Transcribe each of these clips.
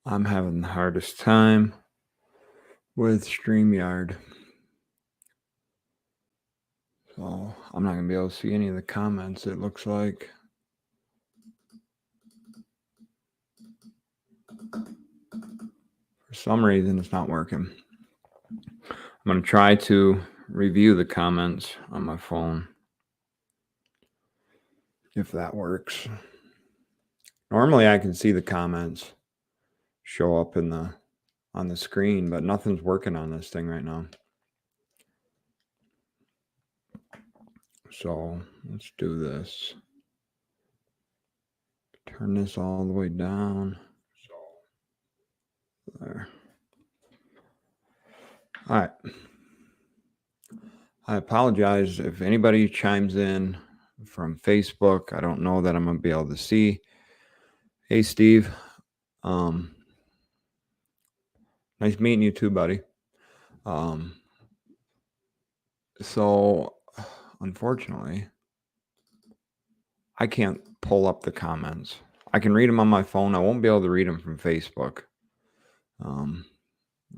I'm having the hardest time with StreamYard. So I'm not going to be able to see any of the comments, it looks like. For some reason, it's not working. I'm going to try to review the comments on my phone, if that works. Normally, I can see the comments show up on the screen, but nothing's working on this thing right now. So let's do this. Turn this all the way down. There. All right. I apologize if anybody chimes in from Facebook. I don't know that I'm going to be able to see. Hey, Steve. Nice meeting you too, buddy. So, unfortunately, I can't pull up the comments. I can read them on my phone. I won't be able to read them from Facebook.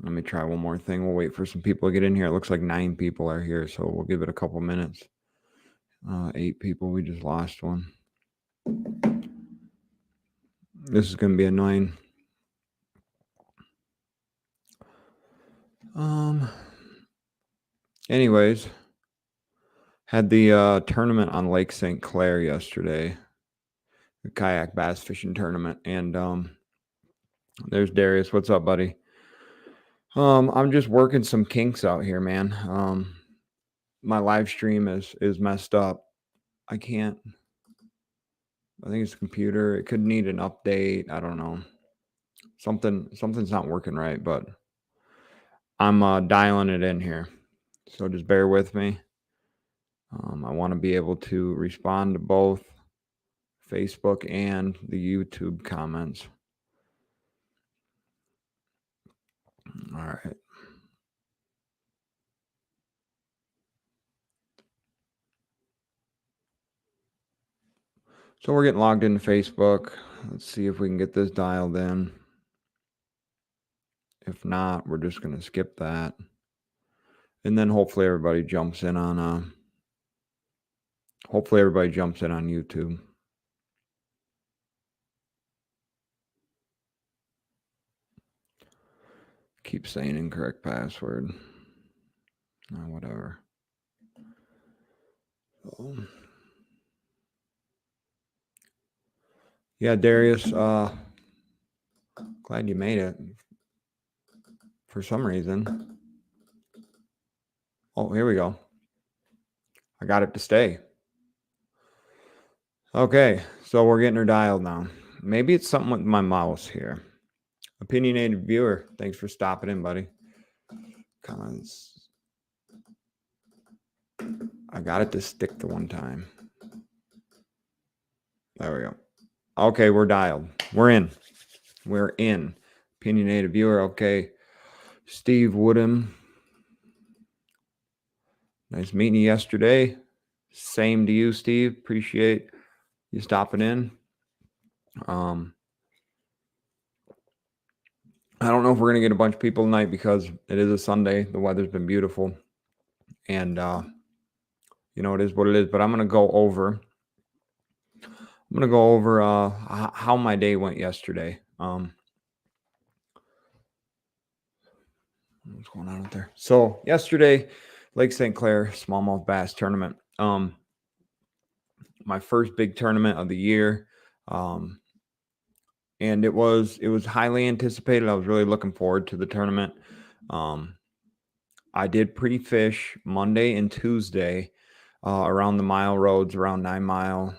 Let me try one more thing. We'll wait for some people to get in here. It looks like 9 people are here, so we'll give it a couple minutes. 8 people. We just lost one. This is going to be annoying. Anyways, had the tournament on Lake St. Clair yesterday, the kayak bass fishing tournament, and there's Darius. What's up, buddy? I'm just working some kinks out here, man. My live stream is messed up. I think it's the computer. It could need an update. I don't know. Something's not working right, but I'm dialing it in here. So just bear with me. I want to be able to respond to both Facebook and the YouTube comments. All right. So we're getting logged into Facebook. Let's see if we can get this dialed in. If not, we're just going to skip that. And then hopefully everybody jumps in on YouTube. Keep saying incorrect password. Whatever. Yeah, Darius, glad you made it. For some reason. Oh, here we go. I got it to stay. Okay, so we're getting her dialed now. Maybe it's something with my mouse here. Opinionated viewer, thanks for stopping in, buddy. Comments. I got it to stick the one time. There we go. Okay, we're dialed. We're in. Opinionated viewer, okay. Steve Woodham. Nice meeting you yesterday. Same to you, Steve. Appreciate you stopping in. I don't know if we're going to get a bunch of people tonight because it is a Sunday. The weather's been beautiful. And, it is what it is. But I'm going to go over how my day went yesterday. What's going on out there? So yesterday, Lake St. Clair smallmouth bass tournament. My first big tournament of the year. And it was highly anticipated. I was really looking forward to the tournament. I did pre-fish Monday and Tuesday around the mile roads, around 9 Mile,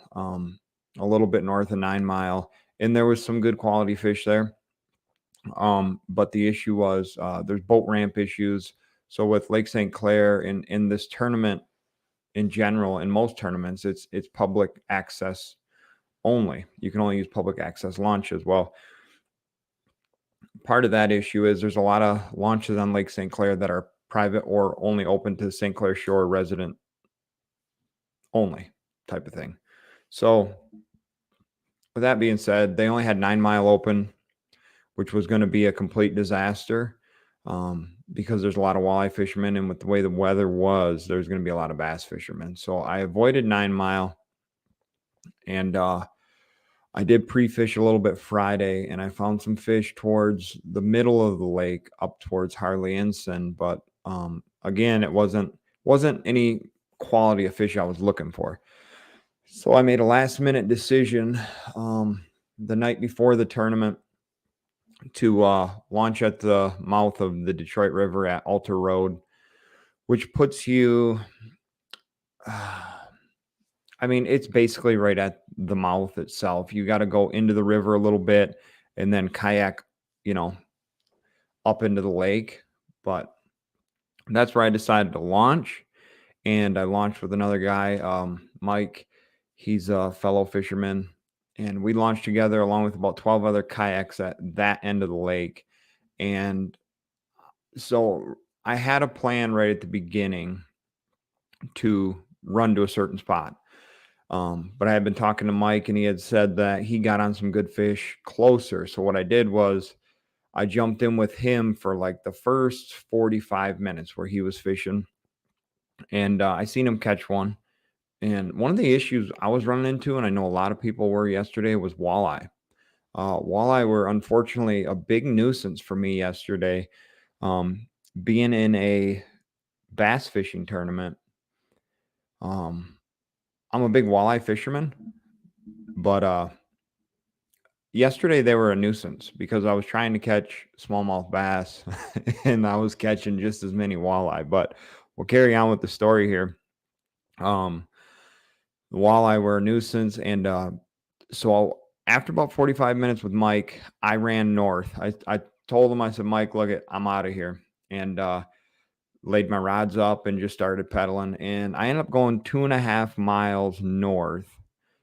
a little bit north of 9 Mile, and there was some good quality fish there. But the issue was there's boat ramp issues. So with Lake St. Clair in this tournament in general, in most tournaments, it's public access only. You can only use public access launch as well. Part of that issue is there's a lot of launches on Lake St. Clair that are private or only open to the St. Clair Shore resident only type of thing. So with that being said, they only had 9 Mile open. which was going to be a complete disaster because there's a lot of walleye fishermen, and with the way the weather was, there's going to be a lot of bass fishermen. So I avoided 9 Mile, and I did pre-fish a little bit Friday, and I found some fish towards the middle of the lake up towards Harley Ensign, but again, it wasn't any quality of fish I was looking for. So I made a last minute decision the night before the tournament to launch at the mouth of the Detroit River at Alter Road, which puts you I mean, it's basically right at the mouth itself. You got to go into the river a little bit and then kayak, up into the lake. But that's where I decided to launch. And I launched with another guy, Mike. He's a fellow fisherman. And we launched together along with about 12 other kayaks at that end of the lake. And so I had a plan right at the beginning to run to a certain spot. But I had been talking to Mike, and he had said that he got on some good fish closer. So what I did was I jumped in with him for like the first 45 minutes where he was fishing, and I seen him catch one. And one of the issues I was running into, and I know a lot of people were yesterday, was walleye. Walleye were unfortunately a big nuisance for me yesterday. Being in a bass fishing tournament, I'm a big walleye fisherman, but yesterday they were a nuisance because I was trying to catch smallmouth bass and I was catching just as many walleye. But we'll carry on with the story here. The walleye were a nuisance, and so after about 45 minutes with Mike, I ran north. I told him, I said, Mike, look it, I'm out of here. And laid my rods up and just started pedaling. And I ended up going 2.5 miles north.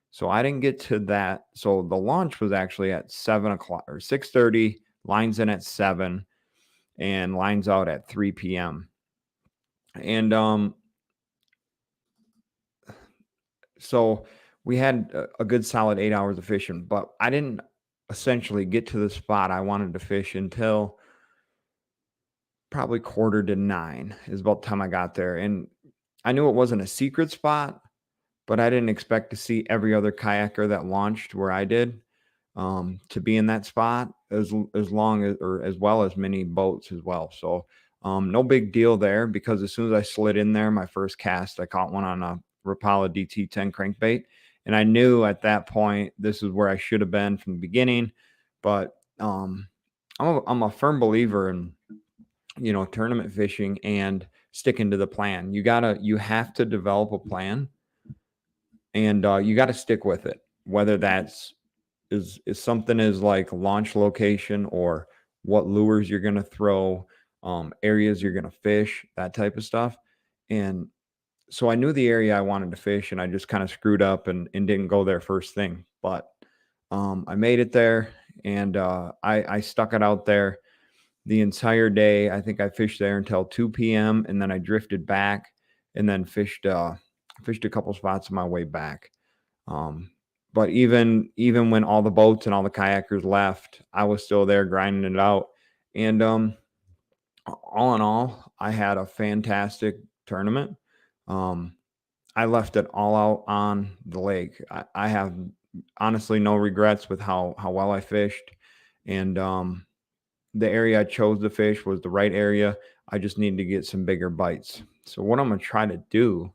So I didn't get to that. So the launch was actually at 7 o'clock or 6:30, lines in at 7 and lines out at 3 p.m. And so we had a good solid 8 hours of fishing, but I didn't essentially get to the spot I wanted to fish until probably 8:45 is about the time I got there. And I knew it wasn't a secret spot, but I didn't expect to see every other kayaker that launched where I did to be in that spot as long as or as well as many boats as well. So no big deal there, because as soon as I slid in there, my first cast, I caught one on a Rapala DT10 crankbait. And I knew at that point, this is where I should have been from the beginning. But I'm a firm believer in, tournament fishing and sticking to the plan. You have to develop a plan, and you got to stick with it, whether that's is something is like launch location or what lures you're going to throw, areas you're going to fish, that type of stuff. And so I knew the area I wanted to fish, and I just kind of screwed up and didn't go there first thing. But I made it there, and I stuck it out there the entire day. I think I fished there until 2 p.m. and then I drifted back and then fished a couple spots on my way back. But even when all the boats and all the kayakers left, I was still there grinding it out. And all in all, I had a fantastic tournament. I left it all out on the lake. I have honestly no regrets with how well I fished. And the area I chose to fish was the right area. I just needed to get some bigger bites. So what I'm going to try to do,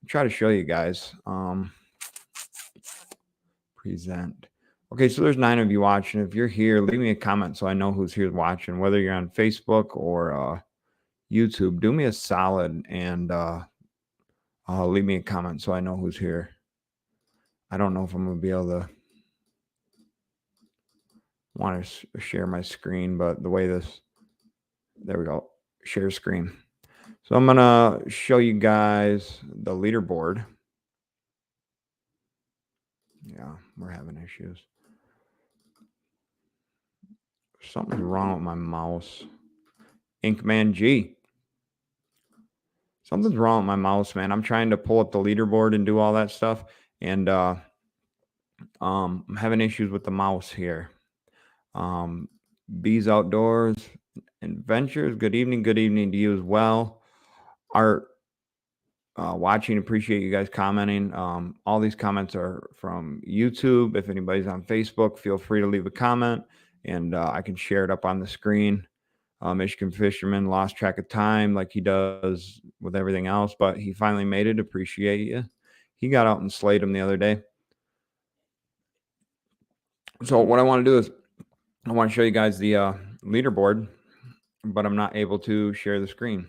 try to show you guys. Present. Okay, so there's 9 of you watching. If you're here, leave me a comment so I know who's here watching, whether you're on Facebook or YouTube. Do me a solid and leave me a comment so I know who's here. I don't know if I'm going to be able to want to share my screen, but the way this, there we go, share screen. So I'm going to show you guys the leaderboard. Yeah, we're having issues. Something's wrong with my mouse. Inkman G. Something's wrong with my mouse, man. I'm trying to pull up the leaderboard and do all that stuff, and I'm having issues with the mouse here. Bees Outdoors Adventures. Good evening. Good evening to you as well. Art, watching. Appreciate you guys commenting. All these comments are from YouTube. If anybody's on Facebook, feel free to leave a comment, and I can share it up on the screen. Michigan fisherman lost track of time like he does with everything else, but he finally made it. Appreciate you. He got out and slayed him the other day. So what I want to do is I want to show you guys the leaderboard, but I'm not able to share the screen.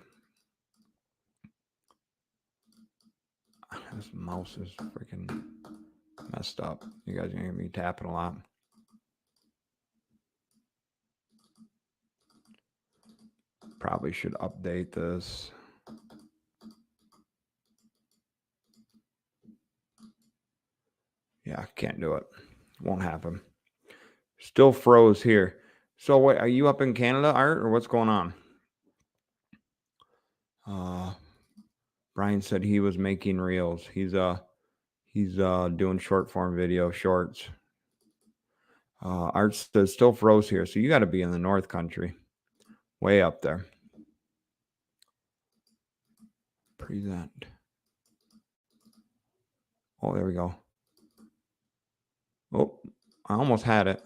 This mouse is freaking messed up. You guys are going to be tapping a lot. Probably should update this. Yeah, can't do it. Won't happen. Still froze here. So wait, are you up in Canada, Art, or what's going on? Brian said he was making reels. He's doing short form video shorts. Art says still froze here, so you got to be in the North Country, way up there. Present. Oh, there we go. Oh, I almost had it.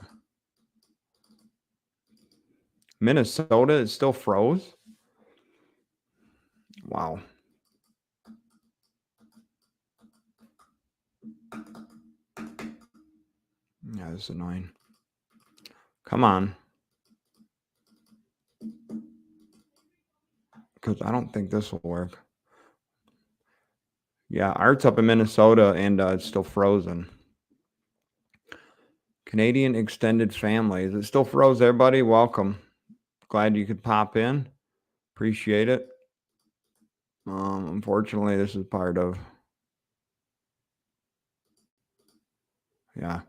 Minnesota is still froze. Wow. Yeah, this is annoying. Come on. Because I don't think this will work. Yeah, Art's up in Minnesota and it's still frozen. Canadian extended family. Is it still froze there, buddy? Welcome. Glad you could pop in. Appreciate it. Unfortunately, this is part of... Yeah.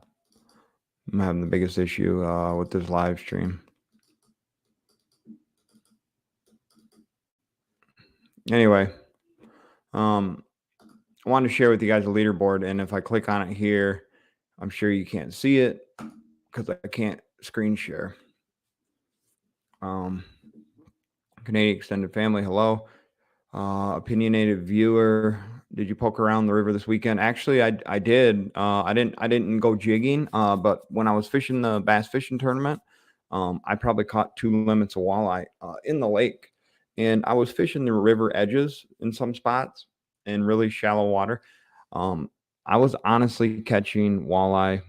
I'm having the biggest issue with this live stream. Anyway, I wanted to share with you guys a leaderboard, and if I click on it here, I'm sure you can't see it because I can't screen share. Canadian extended family, hello. Opinionated viewer, did you poke around the river this weekend? Actually, I did. I didn't go jigging, but when I was fishing the bass fishing tournament, I probably caught 2 limits of walleye in the lake, and I was fishing the river edges in some spots in really shallow water. I was honestly catching walleye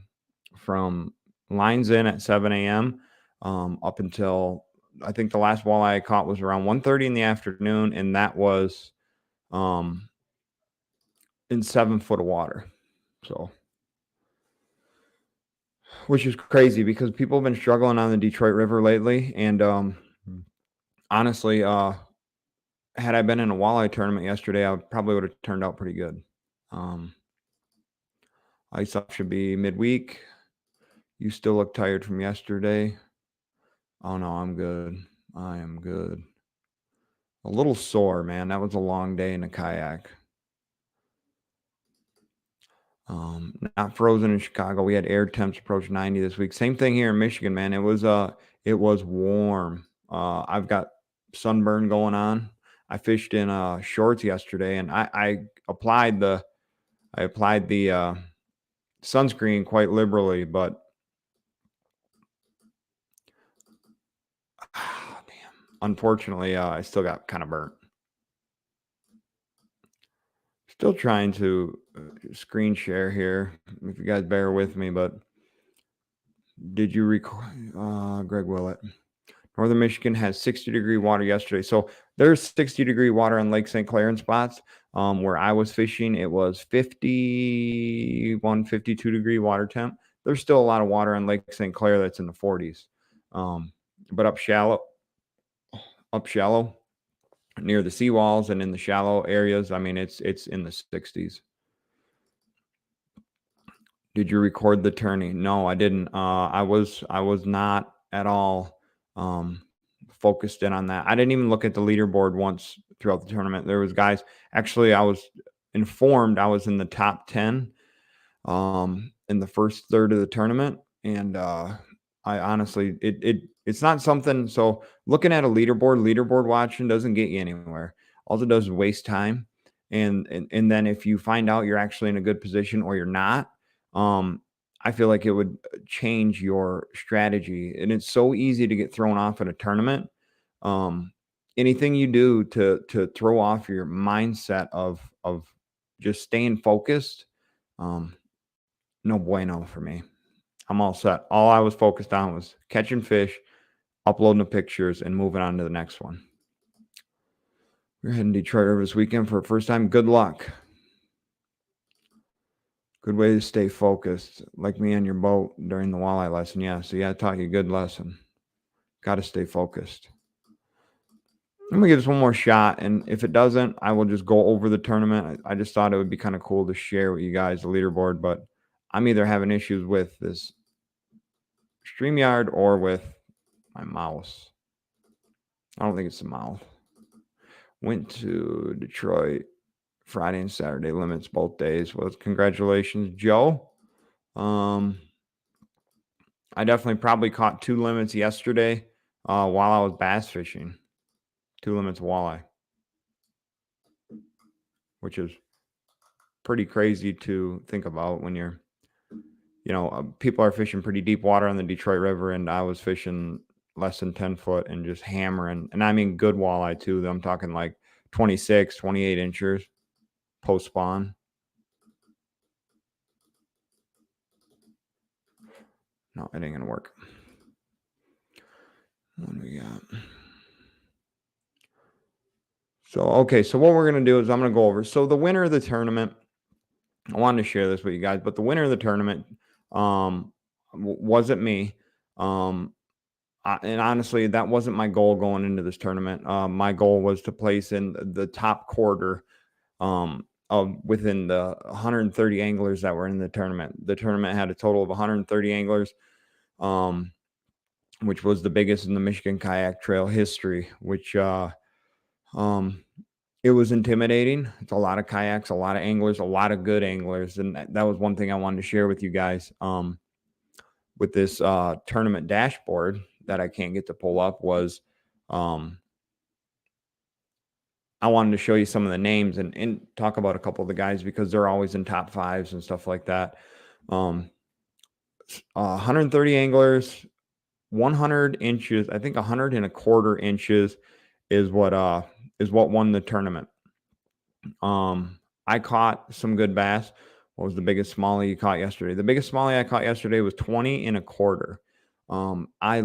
from lines in at 7 a.m. Up until I think the last walleye I caught was around 1:30 in the afternoon, and that was in 7 foot of water. So, which is crazy because people have been struggling on the Detroit River lately. And honestly, had I been in a walleye tournament yesterday, I probably would have turned out pretty good. Ice up should be midweek. You still look tired from yesterday. Oh no, I'm good. I am good. A little sore, man. That was a long day in a kayak. Not frozen in Chicago. We had air temps approach 90 this week. Same thing here in Michigan, man. It was warm. I've got sunburn going on. I fished in shorts yesterday, and I applied the sunscreen quite liberally, but damn. Unfortunately, I still got kind of burnt. Still trying to screen share here. If you guys bear with me, but did you record Greg Willett? Northern Michigan has 60-degree water yesterday. So there's 60-degree water on Lake St. Clair in spots. Where I was fishing, it was 51, 52-degree water temp. There's still a lot of water on Lake St. Clair that's in the 40s. But up shallow near the seawalls and in the shallow areas, I mean, it's in the 60s. Did you record the turning? No, I didn't. I was not at all focused in on that. I didn't even look at the leaderboard once throughout the tournament. There was guys. Actually, I was informed I was in the top 10 in the first third of the tournament, and I honestly, it's not something. So looking at a leaderboard watching doesn't get you anywhere. All it does is waste time. And then if you find out you're actually in a good position or you're not, um, I feel like it would change your strategy. And it's so easy to get thrown off in a tournament. Um, Anything you do to throw off your mindset of just staying focused, um, no bueno for me. I'm all set. All I was focused on was catching fish, uploading the pictures, and moving on to the next one. We're heading to Detroit River this weekend for the first time. Good luck. Good way to stay focused, like me on your boat during the walleye lesson. Yeah, so I taught you a good lesson. Got to stay focused. I'm going to give this one more shot, and if it doesn't, I will just go over the tournament. I just thought it would be kind of cool to share with you guys the leaderboard, but I'm either having issues with this StreamYard or with my mouse. I don't think it's the mouth. Went to Detroit Friday and Saturday, limits both days. Well, congratulations, Joe. I definitely probably caught 2 limits yesterday while I was bass fishing. 2 limits of walleye, which is pretty crazy to think about when you're, people are fishing pretty deep water on the Detroit River, and I was fishing less than 10 foot and just hammering. And I mean good walleye too. I'm talking like 26, 28 inches post spawn. No, it ain't gonna work. What do we got? So, okay, so what we're gonna do is I'm gonna go over. So the winner of the tournament, I wanted to share this with you guys, but the winner of the tournament wasn't me. And honestly, that wasn't my goal going into this tournament. My goal was to place in the top quarter of within the 130 anglers that were in the tournament. The tournament had a total of 130 anglers, which was the biggest in the Michigan Kayak Trail history, which it was intimidating. It's a lot of kayaks, a lot of anglers, a lot of good anglers. And that was one thing I wanted to share with you guys with this tournament dashboard that I can't get to pull up was I wanted to show you some of the names and talk about a couple of the guys because they're always in top fives and stuff like that. 130 anglers, 100 inches, I think 100 1/4 inches is what won the tournament. I caught some good bass. What was the biggest smallie you caught yesterday? The biggest smallie I caught yesterday was 20 1/4. I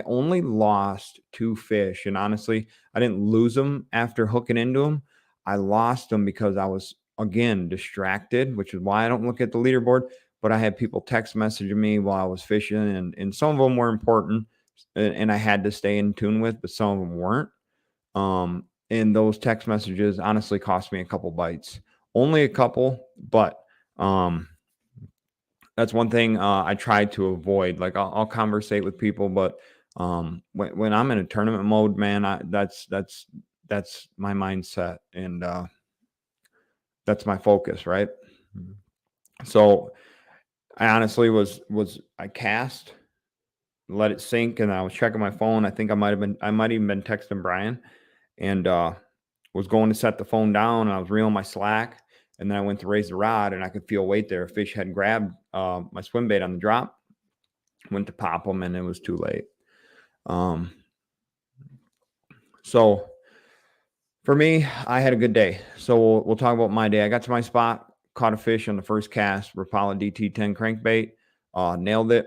only lost 2 fish, and honestly, I didn't lose them after hooking into them. I lost them because I was again distracted, which is why I don't look at the leaderboard. But I had people text messaging me while I was fishing, and some of them were important, and I had to stay in tune with, but some of them weren't. And those text messages honestly cost me a couple bites, only a couple, but that's one thing I try to avoid. Like I'll conversate with people, but when I'm in a tournament mode, man, that's my mindset, and that's my focus, right? So I honestly was I cast, let it sink, and I was checking my phone. I think I might even been texting Brian, and was going to set the phone down, and I was reeling my slack. And then I went to raise the rod, and I could feel weight there. A fish had grabbed my swim bait on the drop. Went to pop them, and it was too late. So for me, I had a good day. So we'll talk about my day. I got to my spot, caught a fish on the first cast, Rapala DT10 crankbait, nailed it.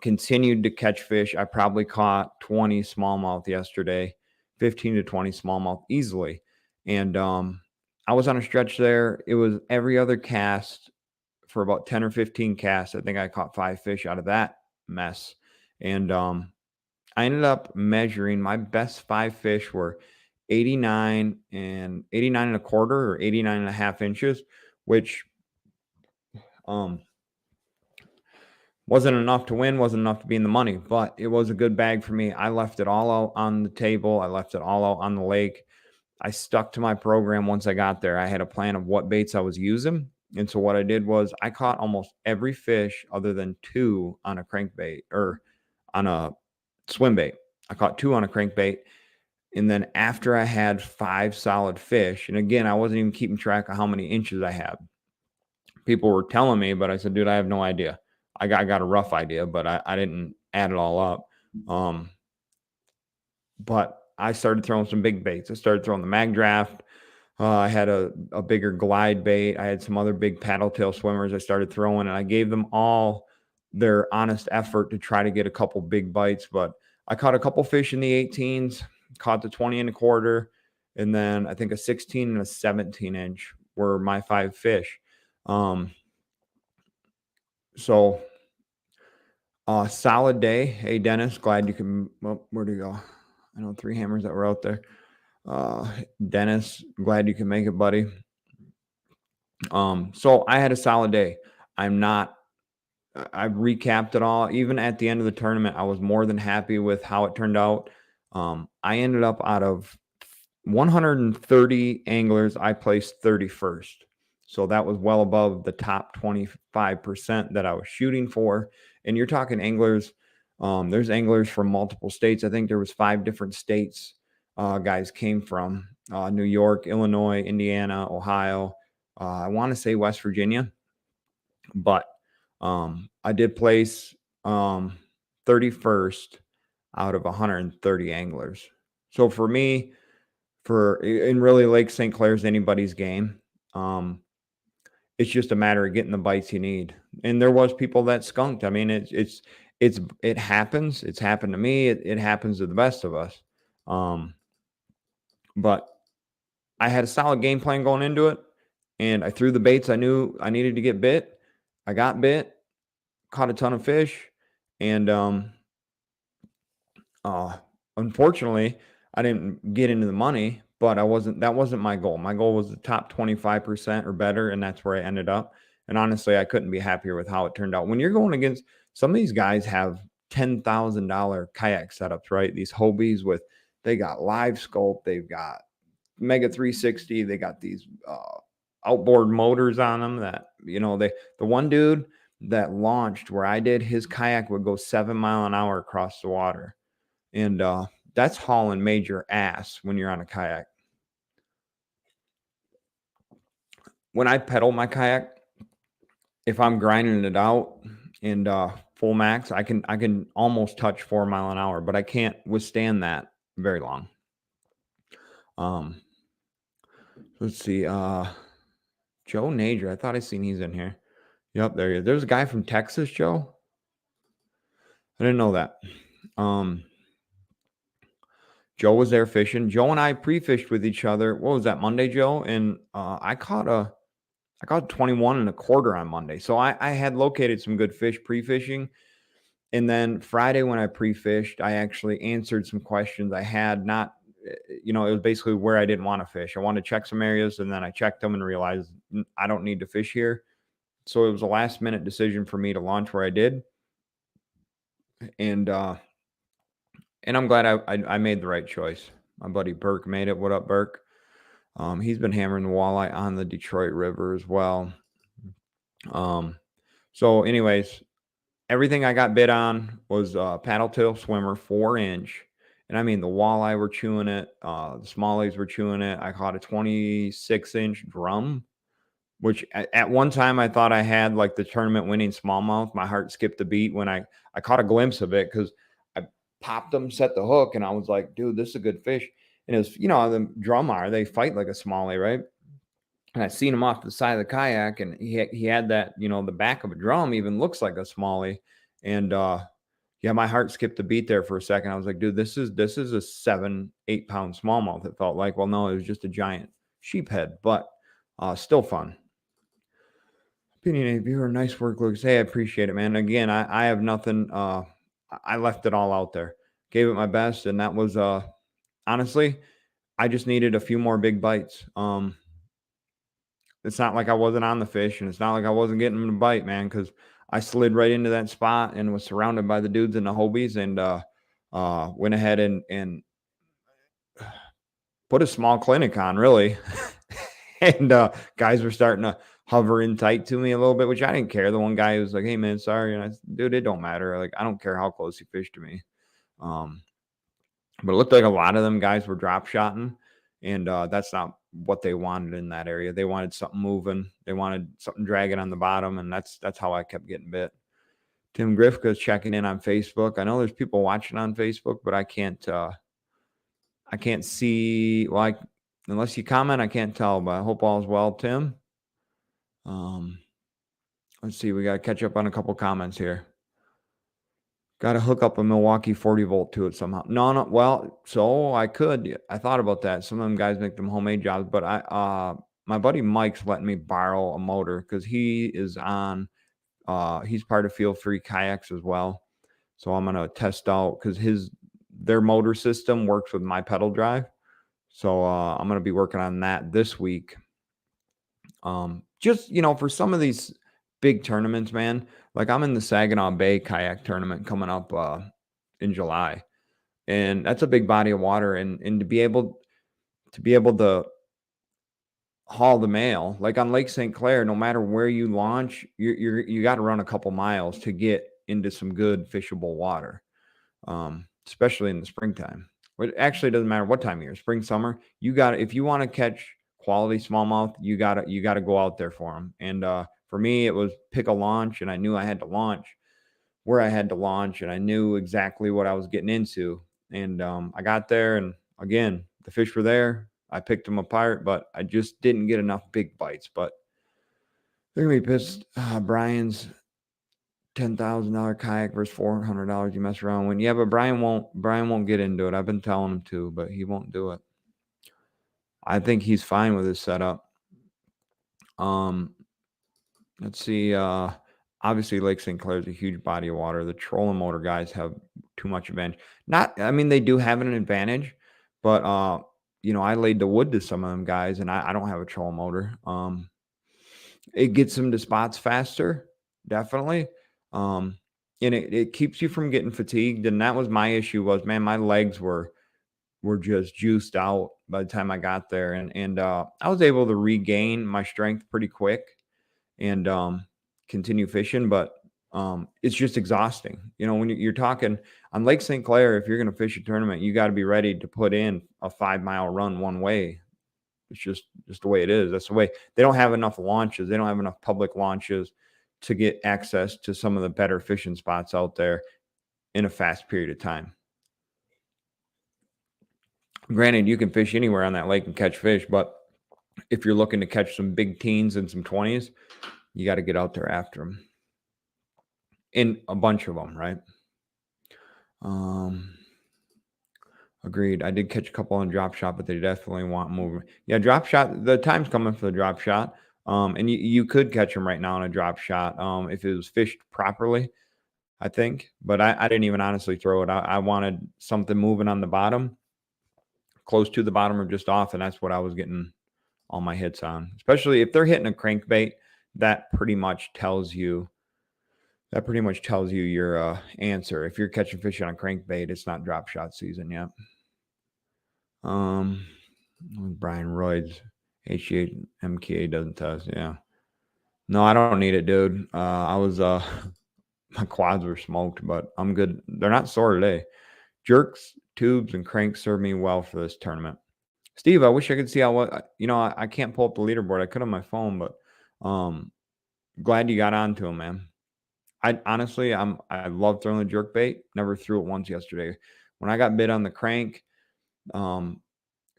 Continued to catch fish. I probably caught 20 smallmouth yesterday, 15 to 20 smallmouth easily. And I was on a stretch there. It was every other cast for about 10 or 15 casts. I think I caught 5 fish out of that mess. And I ended up measuring my best 5 fish were 89 1/4 or 89 1/2 inches, which wasn't enough to win, wasn't enough to be in the money, but it was a good bag for me. I left it all out on the table. I left it all out on the lake. I stuck to my program once I got there. I had a plan of what baits I was using. And so what I did was I caught almost every fish other than 2 on a crankbait or on a swim bait. I caught 2 on a crankbait. And then after I had 5 solid fish, and again, I wasn't even keeping track of how many inches I had. People were telling me, but I said, dude, I have no idea. I got a rough idea, but I didn't add it all up. But I started throwing some big baits. I started throwing the mag draft. I had a bigger glide bait. I had some other big paddle tail swimmers I started throwing, and I gave them all their honest effort to try to get a couple big bites. But I caught a couple fish in the 18s, caught the 20 and a quarter, and then I think a 16 and a 17 inch were my 5 fish. So solid day. Hey, Dennis, glad you can. Well, where'd you go? I know 3 hammers that were out there. Dennis, glad you can make it, buddy. So I had a solid day. I've recapped it all. Even at the end of the tournament, I was more than happy with how it turned out. I ended up out of 130 anglers, I placed 31st. So that was well above the top 25% that I was shooting for. And you're talking anglers. There's anglers from multiple states. I think there was 5 different states guys came from. New York, Illinois, Indiana, Ohio. I want to say West Virginia. But I did place 31st out of 130 anglers. So for me, in really Lake St. Clair's anybody's game. It's just a matter of getting the bites you need. And there was people that skunked. I mean, it happens. It's happened to me. It happens to the best of us. But I had a solid game plan going into it, and I threw the baits I knew I needed to get bit. I got bit, caught a ton of fish, and unfortunately, I didn't get into the money, but that wasn't my goal. My goal was the top 25% or better, and that's where I ended up. And honestly, I couldn't be happier with how it turned out. When you're going against some of these guys have $10,000 kayak setups, right? These Hobies they got live scope, they've got Mega 360, they got these outboard motors on them that, the one dude that launched where I did, his kayak would go 7 mile an hour across the water. And that's hauling major ass when you're on a kayak. When I pedal my kayak, if I'm grinding it out and full max, I can almost touch 4 mile an hour, but I can't withstand that very long. Let's see. Joe Nader. I thought I seen he's in here. Yep, there he is. There's a guy from Texas, Joe. I didn't know that. Joe was there fishing. Joe and I pre-fished with each other. What was that, Monday, Joe? And I caught 21 and a quarter on Monday. So I had located some good fish pre-fishing. And then Friday when I pre-fished, I actually answered some questions I had not, it was basically where I didn't want to fish. I wanted to check some areas, and then I checked them and realized I don't need to fish here. So it was a last minute decision for me to launch where I did. And I'm glad I made the right choice. My buddy Burke made it. What up, Burke? He's been hammering the walleye on the Detroit River as well. So anyways, everything I got bid on was paddle tail swimmer 4-inch. And I mean, the walleye were chewing it. The smallies were chewing it. I caught a 26-inch drum, which at one time I thought I had like the tournament winning smallmouth. My heart skipped a beat when I caught a glimpse of it because I popped them, set the hook, and I was like, dude, this is a good fish. And it was, the drum they fight like a smallie, right? And I seen him off the side of the kayak, and he had that, the back of a drum even looks like a smallie. And yeah, my heart skipped a beat there for a second. I was like, dude, this is a 7-8 pound smallmouth. It felt like, well, no, it was just a giant sheephead, but still fun. Opinionated viewer, nice work, Lucas. Hey, I appreciate it, man. Again, I have nothing. I left it all out there, gave it my best, and that was honestly, I just needed a few more big bites. It's not like I wasn't on the fish, and it's not like I wasn't getting them to bite, man, because I slid right into that spot and was surrounded by the dudes in the Hobies, and went ahead and put a small clinic on, really. And guys were starting to hovering tight to me a little bit, which I didn't care. The one guy was like, "Hey man, sorry," and I said, "Dude, it don't matter. Like, I don't care how close you fish to me." Um, but it looked like a lot of them guys were drop shotting, and that's not what they wanted in that area. They wanted something moving. They wanted something dragging on the bottom, and that's how I kept getting bit. Tim Grifka's checking in on Facebook. I know there's people watching on Facebook, but I can't see. Well, unless you comment, I can't tell. But I hope all's well, Tim. Let's see. We got to catch up on a couple comments here. Got to hook up a Milwaukee 40-volt to it somehow. No. Well, so I could. I thought about that. Some of them guys make them homemade jobs, but my buddy Mike's letting me borrow a motor because he is on. He's part of Feel Free Kayaks as well. So I'm gonna test out because their motor system works with my pedal drive. So I'm gonna be working on that this week. Just for some of these big tournaments, man. Like I'm in the Saginaw Bay kayak tournament coming up in July, and that's a big body of water. And to be able to haul the mail, like on Lake St. Clair, no matter where you launch, you got to run a couple miles to get into some good fishable water, especially in the springtime. It actually doesn't matter what time of year, spring, summer. If you want to catch quality smallmouth, you gotta go out there for them. And for me, it was pick a launch, and I knew I had to launch where I had to launch, and I knew exactly what I was getting into. And I got there, and again, the fish were there. I picked them apart, but I just didn't get enough big bites. But they're gonna be pissed. Brian's $10,000 kayak versus $400 you mess around when. Yeah, but Brian won't get into it. I've been telling him to, but he won't do it. I think he's fine with his setup. Let's see. Obviously Lake St. Clair is a huge body of water. The trolling motor guys have too much advantage. They do have an advantage, but I laid the wood to some of them guys, and I don't have a trolling motor. It gets them to spots faster, definitely. And it keeps you from getting fatigued. And that was my issue was, man, my legs were just juiced out by the time I got there. And I was able to regain my strength pretty quick and continue fishing. But it's just exhausting. When you're talking on Lake St. Clair, if you're going to fish a tournament, you got to be ready to put in a 5-mile run one way. It's just the way it is. That's the way. They don't have enough launches. They don't have enough public launches to get access to some of the better fishing spots out there in a fast period of time. Granted, you can fish anywhere on that lake and catch fish, but if you're looking to catch some big teens and some 20s, you got to get out there after them. In a bunch of them, right? Agreed. I did catch a couple on drop shot, but they definitely want movement. Yeah, drop shot. The time's coming for the drop shot. And you could catch them right now on a drop shot if it was fished properly, I think. But I didn't even honestly throw it. I wanted something moving on the bottom, close to the bottom or just off, and that's what I was getting all my hits on. Especially if they're hitting a crankbait, that pretty much tells you your answer. If you're catching fish on a crankbait, it's not drop shot season yet. Brian Royd's H8 MKA doesn't test. Yeah. No, I don't need it, dude. I was my quads were smoked, but I'm good. They're not sore today. Jerks, tubes, and cranks serve me well for this tournament. Steve, I wish I could see I can't pull up the leaderboard. I could on my phone, but glad you got onto him, man. I honestly I love throwing the jerk bait. Never threw it once yesterday. When I got bit on the crank,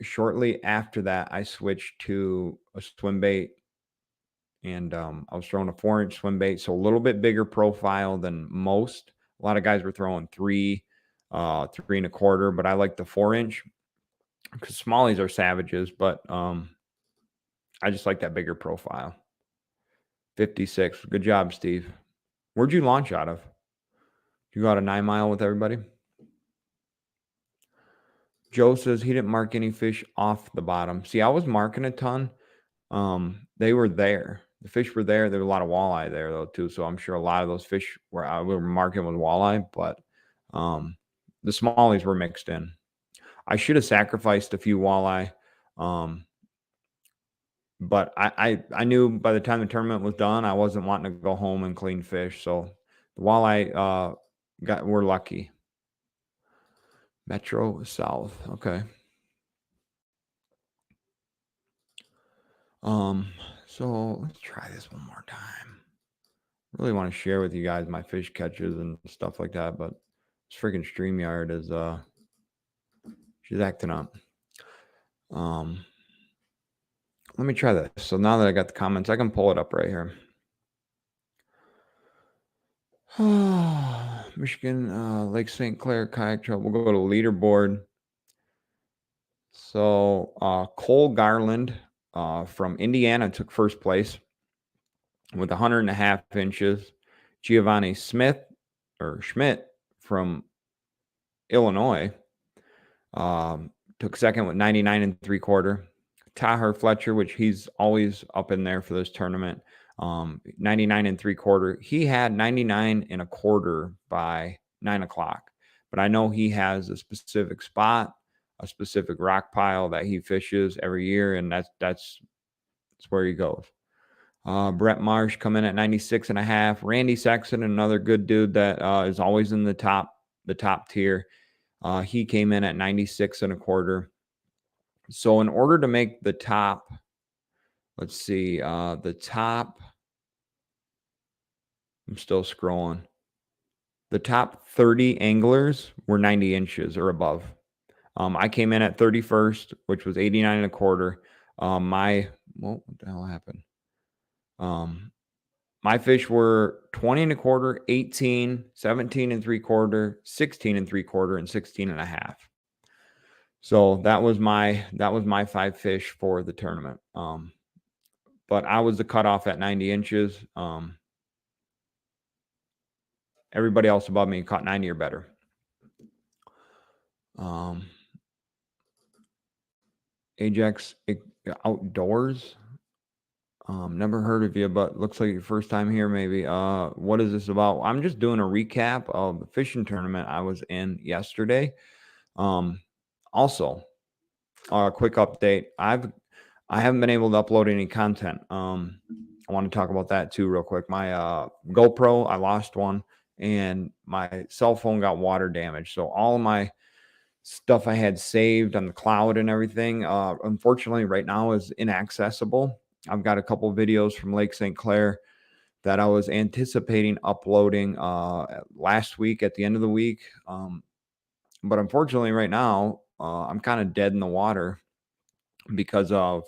shortly after that, I switched to a swim bait, and I was throwing a 4-inch swim bait, so a little bit bigger profile than most. A lot of guys were throwing 3 3.25, but I like the 4-inch because smallies are savages, but I just like that bigger profile. 56. Good job, Steve. Where'd you launch out of? You go out a 9-mile with everybody? Joe says he didn't mark any fish off the bottom. See, I was marking a ton. They were there. The fish were there. There was a lot of walleye there, though, too. So I'm sure a lot of those fish we were marking with walleye, but the smallies were mixed in. I should have sacrificed a few walleye. But I knew by the time the tournament was done, I wasn't wanting to go home and clean fish. So the walleye we're lucky. Metro South. Okay. Um, so let's try this one more time. Really want to share with you guys my fish catches and stuff like that, but this freaking StreamYard is she's acting up. Um, let me try this. So now that I got the comments, I can pull it up right here. Michigan Lake St. Clair Kayak Trail. We'll go to Leaderboard. So Cole Garland from Indiana took first place with 100.5 inches. Giovanni Smith or Schmidt from Illinois took second with 99.75. Tahir Fletcher, which he's always up in there for this tournament, 99.75. He had 99.25 by 9 o'clock, but I know he has a specific spot, a specific rock pile that he fishes every year, and that's where he goes. Brett Marsh come in at 96.5. Randy Sexton, another good dude that is always in the top tier. He came in at 96.25. So in order to make the top, let's see, the top, I'm still scrolling. The top 30 anglers were 90 inches or above. I came in at 31st, which was 89.25. What the hell happened? My fish were 20.25, 18, 17.75, 16.75, and 16.5. So that was my 5 fish for the tournament. But I was the cutoff at 90 inches. Everybody else above me caught 90 or better. Ajax Outdoors. Never heard of you, but looks like your first time here, maybe. What is this about? I'm just doing a recap of the fishing tournament I was in yesterday. Also, a quick update. I haven't been able to upload any content. I want to talk about that too, real quick. My GoPro, I lost one, and my cell phone got water damage. So all of my stuff I had saved on the cloud and everything, unfortunately, right now is inaccessible. I've got a couple videos from Lake St. Clair that I was anticipating uploading last week at the end of the week. But unfortunately, right now, I'm kind of dead in the water because of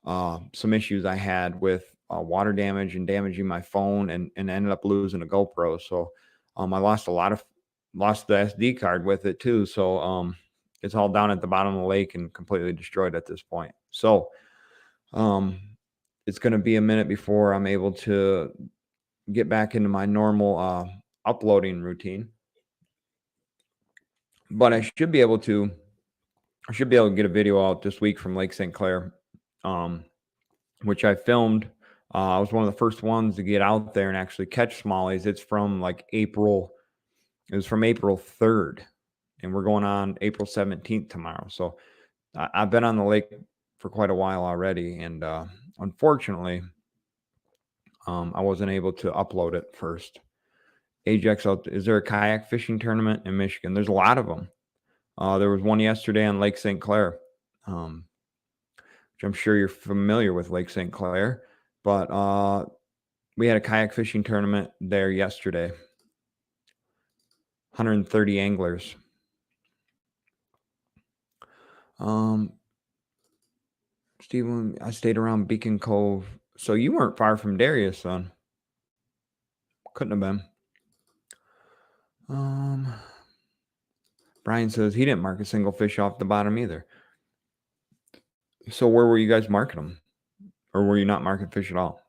some issues I had with water damage and damaging my phone, and ended up losing a GoPro. So I lost the SD card with it too. So it's all down at the bottom of the lake and completely destroyed at this point. So it's going to be a minute before I'm able to get back into my normal uploading routine. But I should be able to get a video out this week from Lake St. Clair, which I filmed. I was one of the first ones to get out there and actually catch smallies. It's from like April. It was from April 3rd, and we're going on April 17th tomorrow. So I've been on the lake for quite a while already, and unfortunately, I wasn't able to upload it first. Ajax, is there a kayak fishing tournament in Michigan? There's a lot of them. There was one yesterday on Lake St. Clair, which I'm sure you're familiar with Lake St. Clair, but we had a kayak fishing tournament there yesterday. 130 anglers. Stephen, I stayed around Beacon Cove. So you weren't far from Darius, son. Couldn't have been. Brian says he didn't mark a single fish off the bottom either. So where were you guys marking them? Or were you not marking fish at all?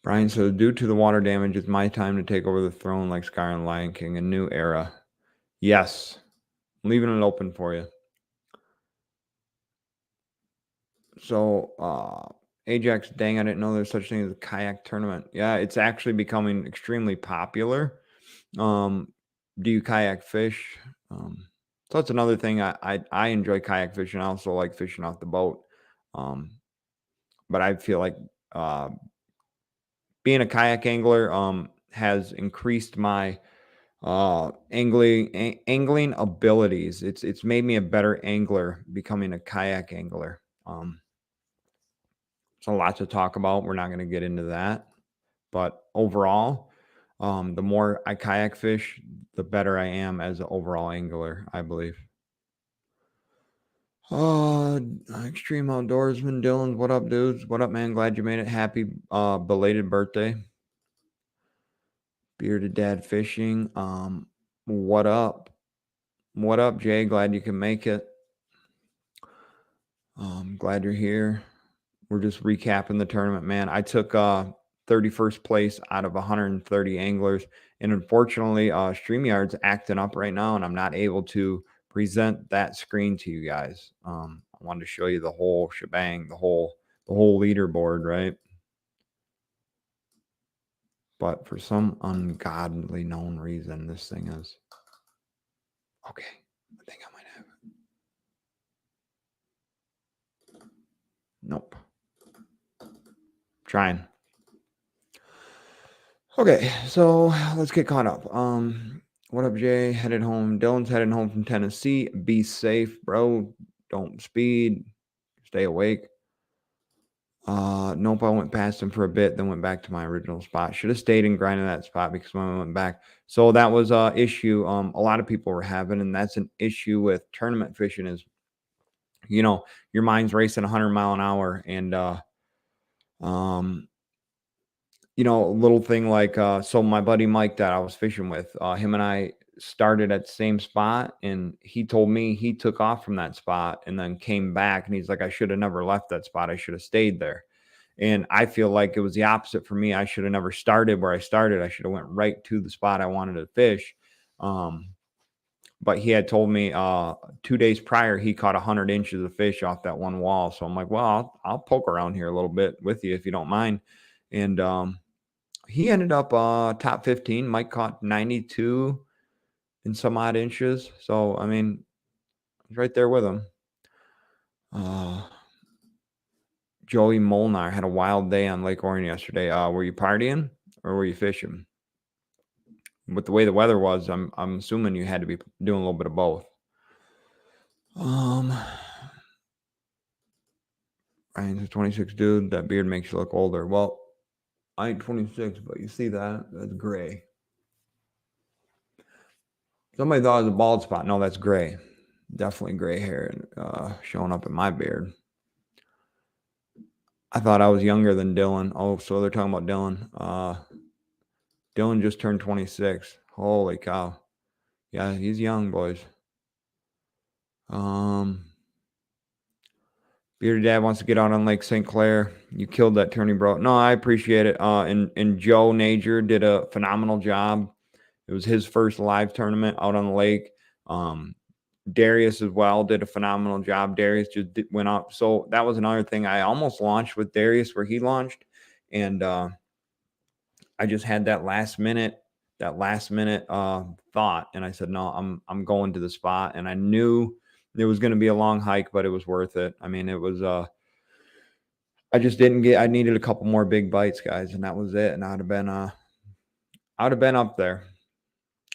Brian says, due to the water damage, it's my time to take over the throne like Scar and Lion King, a new era. Yes. I'm leaving it open for you. So, Ajax, dang, I didn't know there's such thing as a kayak tournament. Yeah, it's actually becoming extremely popular. do you kayak fish? So that's another thing. I enjoy kayak fishing. I also like fishing off the boat. Um, but I feel like uh, being a kayak angler has increased my angling abilities. It's made me a better angler becoming a kayak angler. It's a lot to talk about. We're not going to get into that, but overall, the more I kayak fish, the better I am as an overall angler, I believe. Uh, Extreme outdoorsman Dylan, what up, dudes? What up, man? Glad you made it. Happy belated birthday. Bearded Dad Fishing. What up? What up, Jay? Glad you can make it. Glad you're here. We're just recapping the tournament, man. I took 31st place out of 130 anglers, and unfortunately, StreamYard's acting up right now, and I'm not able to present that screen to you guys. I wanted to show you the whole shebang, the whole leaderboard, right? But for some ungodly known reason, this thing is okay. I think I might have it. Nope. Trying. Okay, so let's get caught up. What up, Jay? Headed home. Dylan's headed home from Tennessee. Be safe, bro. Don't speed. Stay awake. Nope, I went past him for a bit, then went back to my original spot. Should have stayed and grinded that spot because when I went back. So that was a issue a lot of people were having, and that's an issue with tournament fishing is, your mind's racing 100 mile an hour, and a little thing like so my buddy Mike that I was fishing with, him and I started at the same spot, and he told me he took off from that spot and then came back, and he's like, I should have never left that spot. I should have stayed there. And I feel like it was the opposite for me. I should have never started where I started. I should have went right to the spot I wanted to fish. But he had told me 2 days prior he caught 100 inches of fish off that one wall. So I'm like, well, I'll poke around here a little bit with you if you don't mind. And he ended up top 15. Mike caught 92 and some odd inches. So, I mean, I was right there with him. Joey Molnar had a wild day on Lake Orion yesterday. Were you partying or were you fishing? With the way the weather was, I'm assuming you had to be doing a little bit of both. Ryan's a 26 dude. That beard makes you look older. Well, I ain't 26, but you see that? That's gray. Somebody thought it was a bald spot. No, that's gray. Definitely gray hair showing up in my beard. I thought I was younger than Dylan. Oh, so they're talking about Dylan. Dylan just turned 26. Holy cow. Yeah, he's young, boys. Bearded Dad wants to get out on Lake St. Clair. You killed that tourney, bro. No, I appreciate it. And Joe Nager did a phenomenal job. It was his first live tournament out on the lake. Darius as well did a phenomenal job. Darius just went up. So that was another thing. I almost launched with Darius where he launched. And I just had that last minute thought. And I said, no, I'm going to the spot. And I knew it was going to be a long hike, but it was worth it. I mean, it was, I just I needed a couple more big bites, guys. And that was it. And I'd have been up there.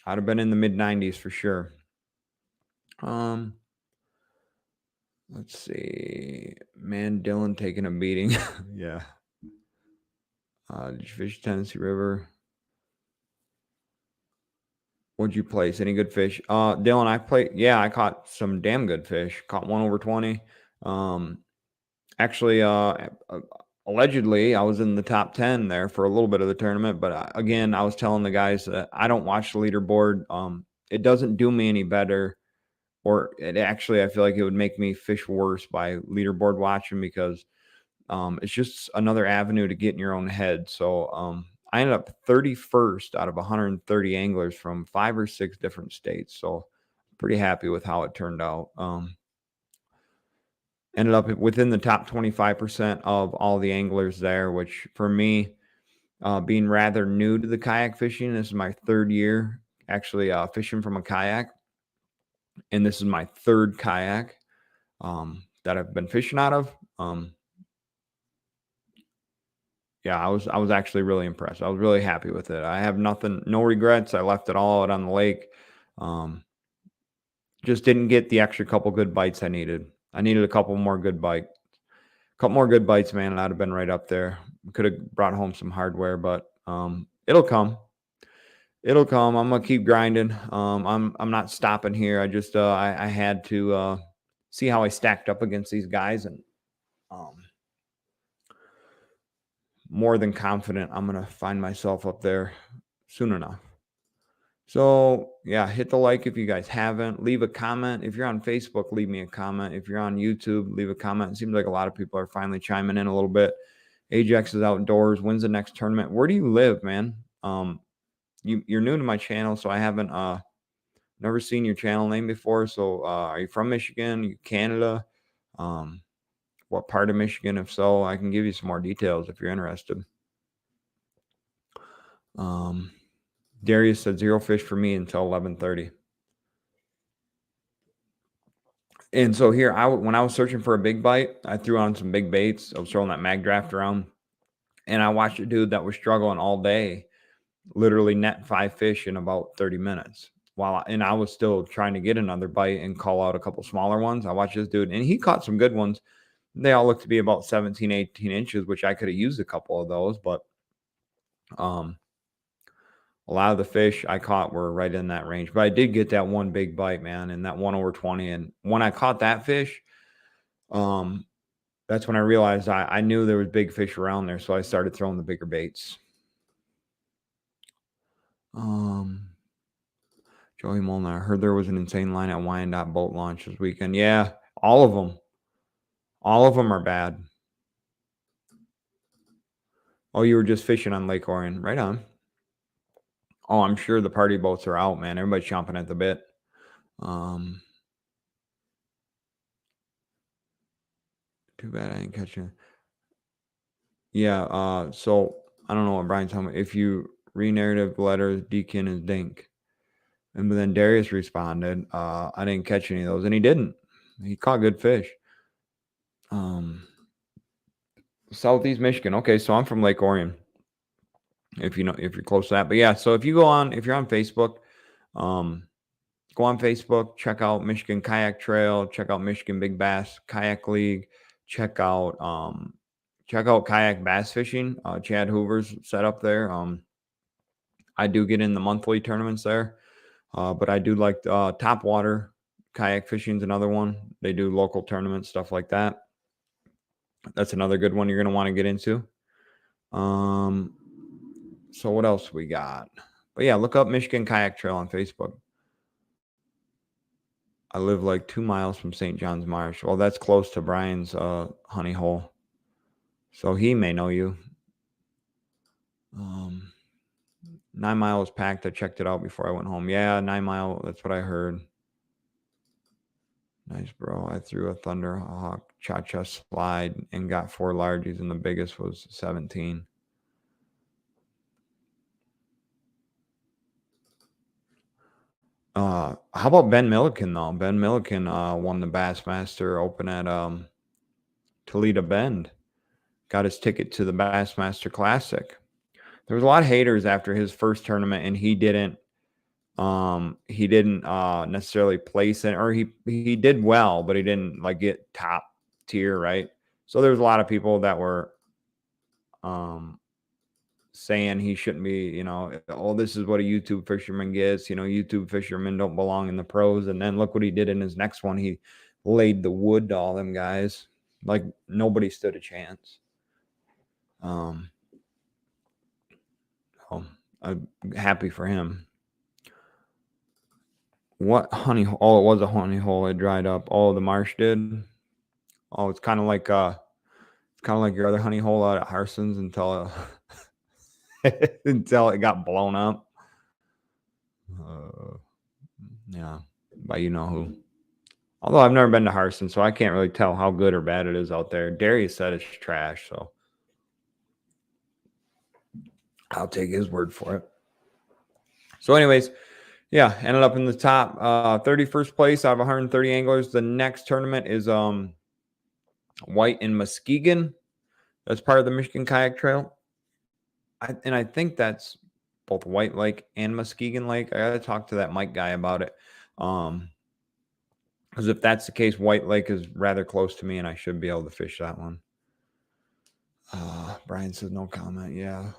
I'd have been in the mid 90s for sure. Let's see. Man, Dylan taking a beating. Yeah. Did you fish Tennessee River? What'd you place? Any good fish? Dylan, I caught some damn good fish. Caught one over 20. Actually, allegedly, I was in the top 10 there for a little bit of the tournament. But again, I was telling the guys that I don't watch the leaderboard. It doesn't do me any better. Or it actually, I feel like it would make me fish worse by leaderboard watching because it's just another avenue to get in your own head. So I ended up 31st out of 130 anglers from 5 or 6 different states. So pretty happy with how it turned out. Ended up within the top 25% of all the anglers there, which for me, being rather new to the kayak fishing, this is my 3rd year actually fishing from a kayak, and this is my third kayak that I've been fishing out of. Yeah, I was actually really impressed. I was really happy with it. I have no regrets. I left it all out on the lake. Um, just didn't get the extra couple good bites I needed. I needed a couple more good bites. Couple more good bites, man, and I'd have been right up there. Could have brought home some hardware, but it'll come. It'll come. I'm gonna keep grinding. I'm not stopping here. I just I had to see how I stacked up against these guys, and um, more than confident I'm gonna find myself up there soon enough. So yeah, hit the like if you guys haven't. Leave a comment. If you're on Facebook, leave me a comment. If you're on YouTube, leave a comment. It seems like a lot of people are finally chiming in a little bit. Ajax is outdoors. When's the next tournament? Where do you live, man? You're new to my channel, so I haven't never seen your channel name before. So are you from Michigan? Are you Canada? What part of Michigan? If so, I can give you some more details if you're interested. Darius said 0 fish for me until 11:30. And so here, when I was searching for a big bite, I threw on some big baits. I was throwing that mag draft around, and I watched a dude that was struggling all day, literally net 5 fish in about 30 minutes. And I was still trying to get another bite and call out a couple smaller ones. I watched this dude, and he caught some good ones. They all looked to be about 17, 18 inches, which I could have used a couple of those, but a lot of the fish I caught were right in that range. But I did get that one big bite, man, and that 1 over 20. And when I caught that fish, that's when I realized I knew there was big fish around there, so I started throwing the bigger baits. Joey Molnar, I heard there was an insane line at Wyandotte boat launch this weekend. Yeah, all of them. All of them are bad. Oh, you were just fishing on Lake Orion. Right on. Oh, I'm sure the party boats are out, man. Everybody's chomping at the bit. Too bad I didn't catch it. Yeah, so I don't know what Brian's talking about. If you re-narrative letters, Deacon is Dink. And then Darius responded, I didn't catch any of those. And he didn't. He caught good fish. Southeast Michigan. Okay, so I'm from Lake Orion. If you're close to that. But yeah, so if you're on Facebook, go on Facebook, check out Michigan Kayak Trail, check out Michigan Big Bass Kayak League, check out kayak bass fishing. Chad Hoover's set up there. I do get in the monthly tournaments there, but I do like Top Water Kayak Fishing's another one. They do local tournaments, stuff like that. That's another good one you're going to want to get into. So what else we got? But yeah, look up Michigan Kayak Trail on Facebook. I live like 2 miles from St. John's Marsh. Well, that's close to Brian's honey hole. So he may know you. 9 Mile is packed. I checked it out before I went home. Yeah, 9 Mile. That's what I heard. Nice, bro. I threw a Thunderhawk cha-cha slide and got 4 largies, and the biggest was 17. How about Ben Milliken, though? Ben Milliken won the Bassmaster Open at Toledo Bend. Got his ticket to the Bassmaster Classic. There was a lot of haters after his first tournament, and he didn't necessarily place it, or he did well, but he didn't like get top tier, right? So there's a lot of people that were saying he shouldn't be, oh, this is what a YouTube fisherman gets. YouTube fishermen don't belong in the pros. And then look what he did in his next one. He laid the wood to all them guys. Like nobody stood a chance. I'm happy for him. What honey hole? Oh, it was a honey hole. It dried up. Oh, the marsh did. Oh, it's kind of like your other honey hole out at Harson's until until it got blown up. Yeah, by you know who. Although I've never been to Harson, so I can't really tell how good or bad it is out there. Darius said it's trash, so I'll take his word for it. So anyways, Yeah, ended up in the top 31st place out of 130 anglers. The next tournament is White in Muskegon. That's part of the Michigan Kayak Trail. And I think that's both White Lake and Muskegon Lake. I gotta talk to that Mike guy about it. Because if that's the case, White Lake is rather close to me, and I should be able to fish that one. Brian says no comment. Yeah.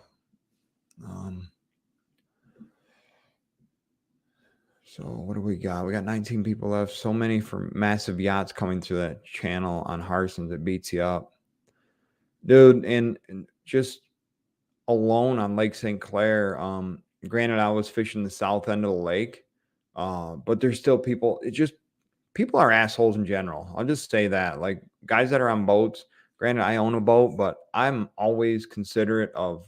So what do we got? We got 19 people left. So many for massive yachts coming through that channel on Harson's. It beats you up, dude. And just alone on Lake St. Clair. Granted, I was fishing the south end of the lake, but there's still people. It just people are assholes in general. I'll just say that. Like guys that are on boats. Granted, I own a boat, but I'm always considerate of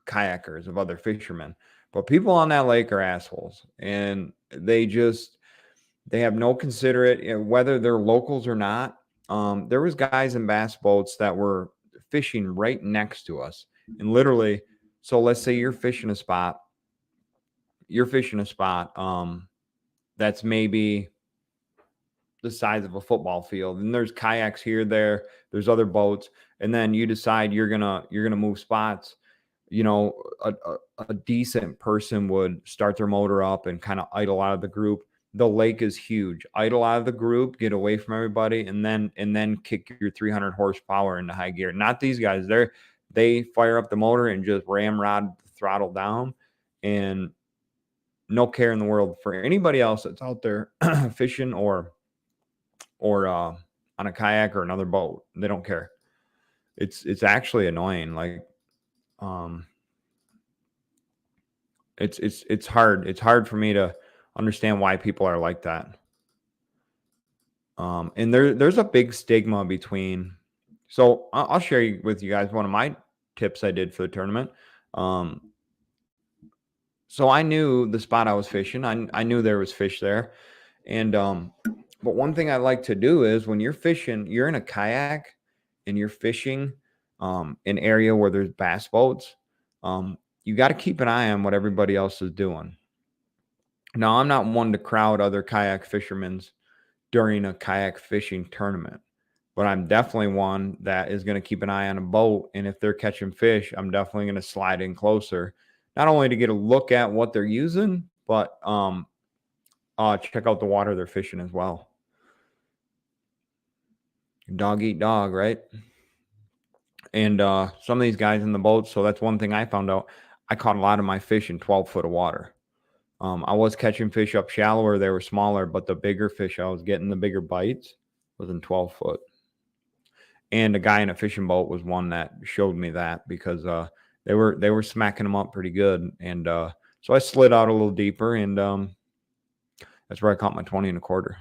kayakers, of other fishermen. But people on that lake are assholes, and they have no considerate whether they're locals or not. There was guys in bass boats that were fishing right next to us, and literally. So let's say you're fishing a spot. That's maybe the size of a football field, and there's kayaks here, there's other boats, and then you decide you're gonna move spots. A decent person would start their motor up and kind of idle out of the group. The lake is huge. Idle out of the group, get away from everybody, and then kick your 300 horsepower into high gear. Not these guys. They fire up the motor and just ramrod the throttle down, and no care in the world for anybody else that's out there fishing or on a kayak or another boat. They don't care. It's actually annoying. Like, it's hard. It's hard for me to understand why people are like that. And there's a big stigma between. So I'll share with you guys one of my tips I did for the tournament. So I knew the spot I was fishing. I knew there was fish there, and but one thing I like to do is when you're fishing, you're in a kayak and you're fishing an area where there's bass boats. You got to keep an eye on what everybody else is doing. Now, I'm not one to crowd other kayak fishermen during a kayak fishing tournament, but I'm definitely one that is going to keep an eye on a boat. And if they're catching fish, I'm definitely going to slide in closer, not only to get a look at what they're using, but check out the water they're fishing as well. Dog eat dog, right? And some of these guys in the boats. So that's one thing I found out. I caught a lot of my fish in 12 foot of water. I was catching fish up shallower. They were smaller, but the bigger fish I was getting, the bigger bites, was in 12 foot. And a guy in a fishing boat was one that showed me that because they were smacking them up pretty good. And so I slid out a little deeper, and that's where I caught my 20 and a quarter.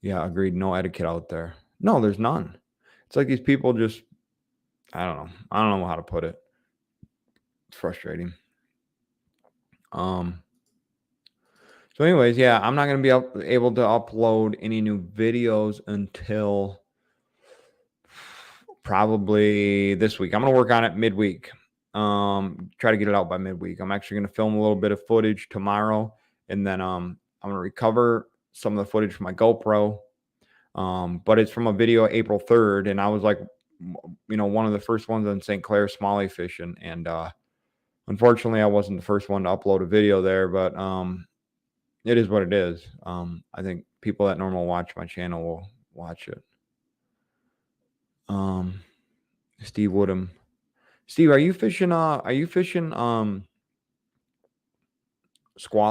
Yeah, agreed. No etiquette out there. No, there's none. It's like these people just, I don't know. I don't know how to put it. It's frustrating. So anyways, yeah, I'm not going to be able to upload any new videos until probably this week. I'm going to work on it midweek. Try to get it out by midweek. I'm actually going to film a little bit of footage tomorrow, and then I'm going to recover some of the footage from my GoPro. But it's from a video April 3rd, and I was like, one of the first ones on St. Clair smallie fishing, and unfortunately, I wasn't the first one to upload a video there, but it is what it is. I think people that normally watch my channel will watch it. Steve Woodham. Steve, are you fishing Squaw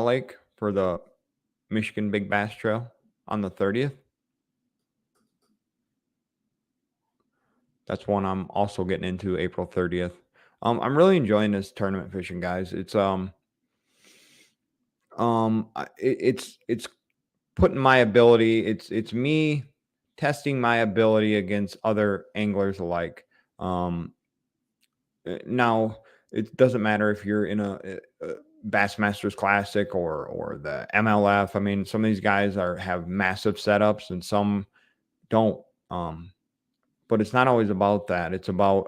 Lake for the Michigan Big Bass Trail on the 30th? That's one I'm also getting into April 30th. I'm really enjoying this tournament fishing, guys. It's it's putting my ability, it's me testing my ability against other anglers alike. Now it doesn't matter if you're in a Bassmasters Classic or the MLF. I mean, some of these guys have massive setups and some don't. But it's not always about that. It's about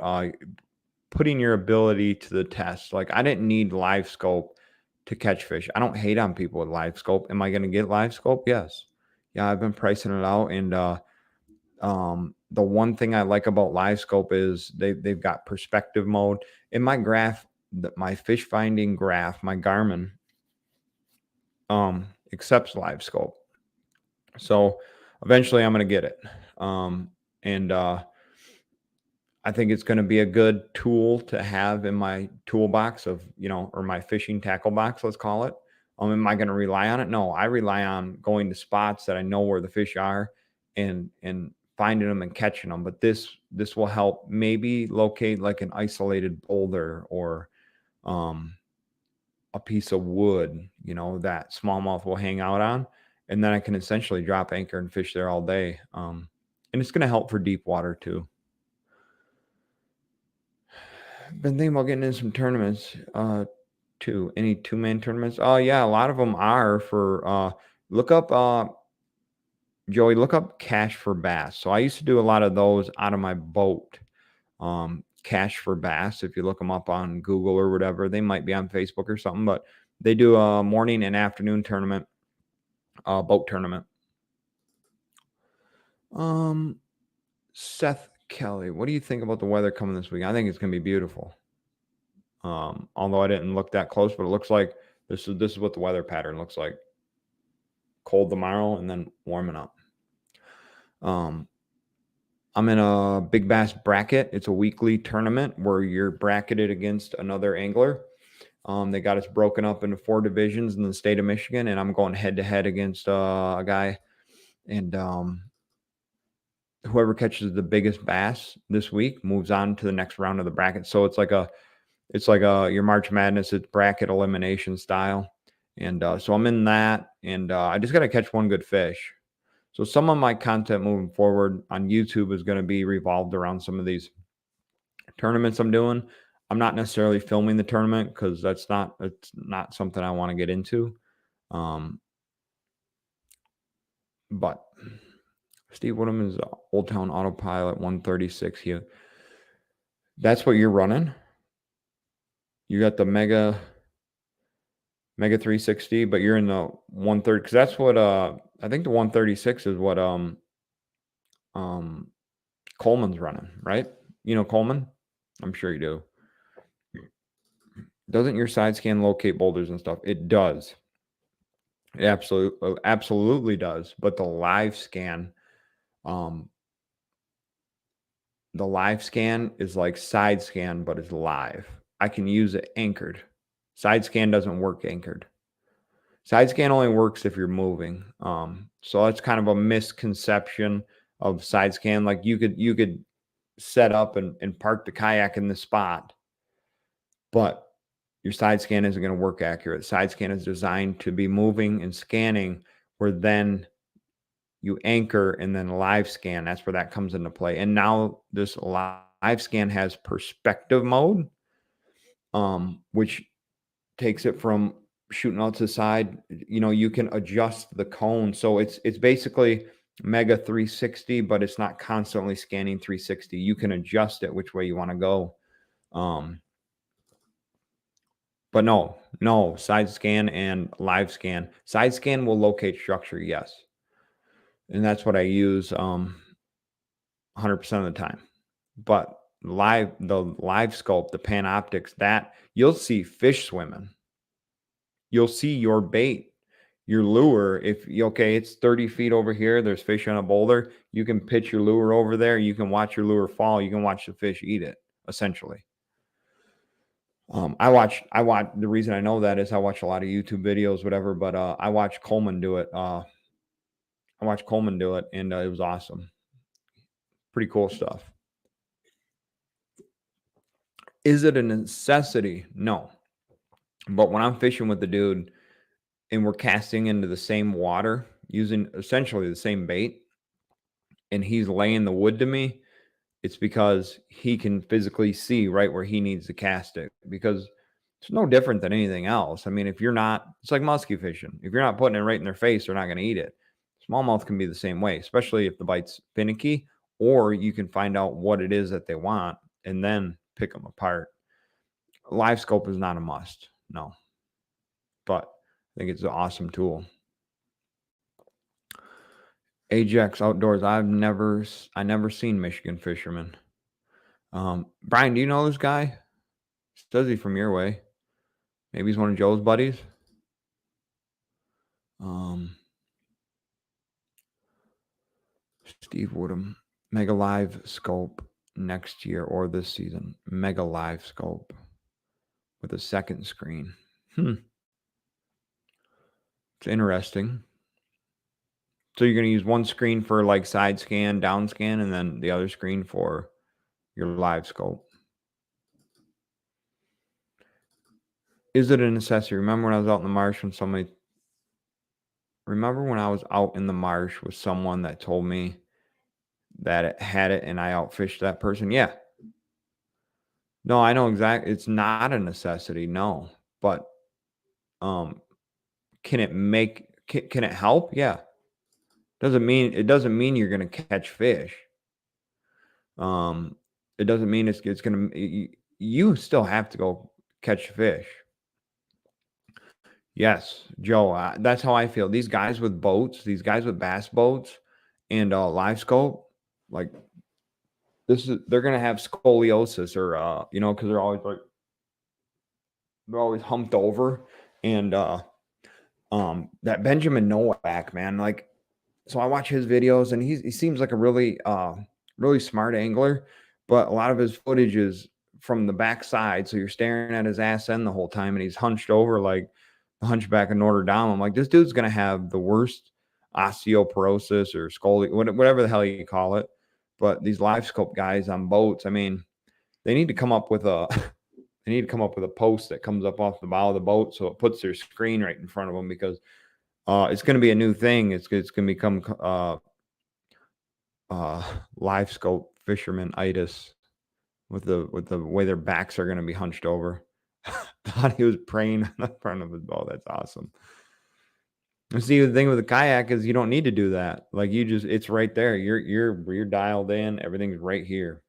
putting your ability to the test. Like I didn't need live scope to catch fish. I don't hate on people with live scope. Am I going to get live scope? Yes. Yeah, I've been pricing it out, and the one thing I like about live scope is they've got perspective mode. In my graph, my fish finding graph, my Garmin accepts live scope. So eventually I'm going to get it. And I think it's going to be a good tool to have in my toolbox of, or my fishing tackle box, let's call it. Am I going to rely on it? No, I rely on going to spots that I know where the fish are and finding them and catching them. But this will help maybe locate like an isolated boulder or a piece of wood, that smallmouth will hang out on. And then I can essentially drop anchor and fish there all day. And it's going to help for deep water too. Been thinking about getting in some tournaments, too. Any two-man tournaments? Oh yeah, a lot of them are for look up Joey, look up Cash for Bass. So I used to do a lot of those out of my boat. Cash for Bass, if you look them up on Google or whatever, they might be on Facebook or something, but they do a morning and afternoon tournament, boat tournament. Seth Kelly, what do you think about the weather coming this week? I think it's gonna be beautiful. Although I didn't look that close, but it looks like this is what the weather pattern looks like. Cold tomorrow and then warming up. I'm in a big bass bracket. It's a weekly tournament where you're bracketed against another angler. They got us broken up into 4 divisions in the state of Michigan, and I'm going head to head against a guy. And whoever catches the biggest bass this week moves on to the next round of the bracket. So it's like your March Madness. It's bracket elimination style. And so I'm in that, and I just got to catch one good fish. So some of my content moving forward on YouTube is going to be revolved around some of these tournaments I'm doing. I'm not necessarily filming the tournament because it's not something I want to get into. But Steve Woodham is Old Town Autopilot 136 here. That's what you're running. You got the Mega 360, but you're in the 130 because that's what I think the 136 is what Coleman's running, right? You know Coleman? I'm sure you do. Doesn't your side scan locate boulders and stuff? It does. It absolutely does. But the live scan is like side scan, but it's live. I can use it anchored. Side scan doesn't work anchored. Side scan only works if you're moving. So that's kind of a misconception of side scan. Like you could set up and park the kayak in the spot, but your side scan isn't going to work accurate. Side scan is designed to be moving and scanning, where then you anchor and then live scan. That's where that comes into play. And now this live scan has perspective mode, which takes it from shooting out to the side. You can adjust the cone. So it's basically Mega 360, but it's not constantly scanning 360. You can adjust it which way you want to go. But no, side scan and live scan. Side scan will locate structure, yes. And that's what I use 100% of the time. But the live scope, the Panoptics, that you'll see fish swimming. You'll see your bait, your lure. It's 30 feet over here, there's fish on a boulder. You can pitch your lure over there. You can watch your lure fall. You can watch the fish eat it, essentially. I watch the reason I know that is I watch a lot of YouTube videos, whatever, but I watched Coleman do it. And it was awesome. Pretty cool stuff. Is it a necessity? No. But when I'm fishing with the dude and we're casting into the same water using essentially the same bait, and he's laying the wood to me, it's because he can physically see right where he needs to cast it, because it's no different than anything else. I mean, it's like musky fishing. If you're not putting it right in their face, they're not going to eat it. Smallmouth can be the same way, especially if the bite's finicky, or you can find out what it is that they want and then pick them apart. Live scope is not a must. No. but I think it's an awesome tool. Ajax Outdoors. I never seen Michigan Fisherman. Brian, do you know this guy? Says he from your way. Maybe he's one of Joe's buddies. Steve Woodham. Mega Live Scope next year or this season. Mega Live Scope with a second screen. It's interesting. So you're going to use one screen for like side scan, down scan, and then the other screen for your live scope. Is it a necessity? Remember when I was out in the marsh with someone that told me that it had it and I outfished that person? Yeah. No, I know exactly. It's not a necessity. No, but can it help? Yeah. It doesn't mean you're going to catch fish. It doesn't mean it's going to, you still have to go catch fish. Yes, Joe, that's how I feel. These guys with boats, these guys with bass boats and live scope, like they're going to have scoliosis or, cause they're always humped over. And that Benjamin Nowak, man, like, so I watch his videos and he seems like a really, really smart angler, but a lot of his footage is from the backside. So you're staring at his ass end the whole time and he's hunched over like the hunchback of Notre Dame. I'm like, this dude's going to have the worst osteoporosis or whatever the hell you call it. But these live scope guys on boats, I mean, they need to come up with a post that comes up off the bow of the boat so it puts their screen right in front of them, because it's going to be a new thing. It's going to become live scope fisherman itis with the way their backs are going to be hunched over. Thought he was praying on the front of his boat. That's awesome. And see, the thing with the kayak is you don't need to do that. Like it's right there. You're dialed in. Everything's right here.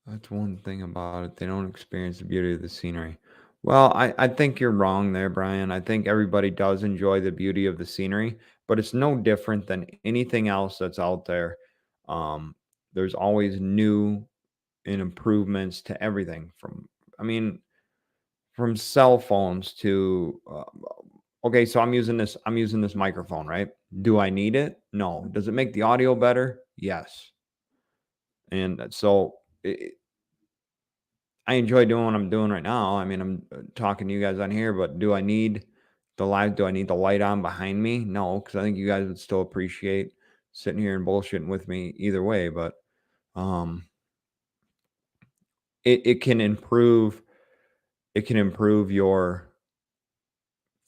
That's one thing about it. They don't experience the beauty of the scenery. Well, I think you're wrong there, Brian. I think everybody does enjoy the beauty of the scenery, but it's no different than anything else that's out there. There's always new and improvements to everything from cell phones to, okay, so I'm using this microphone, right? Do I need it? No. Does it make the audio better? Yes. And so I enjoy doing what I'm doing right now. I mean, I'm talking to you guys on here, but do I need the light on behind me? No, because I think you guys would still appreciate sitting here and bullshitting with me either way. But it can improve your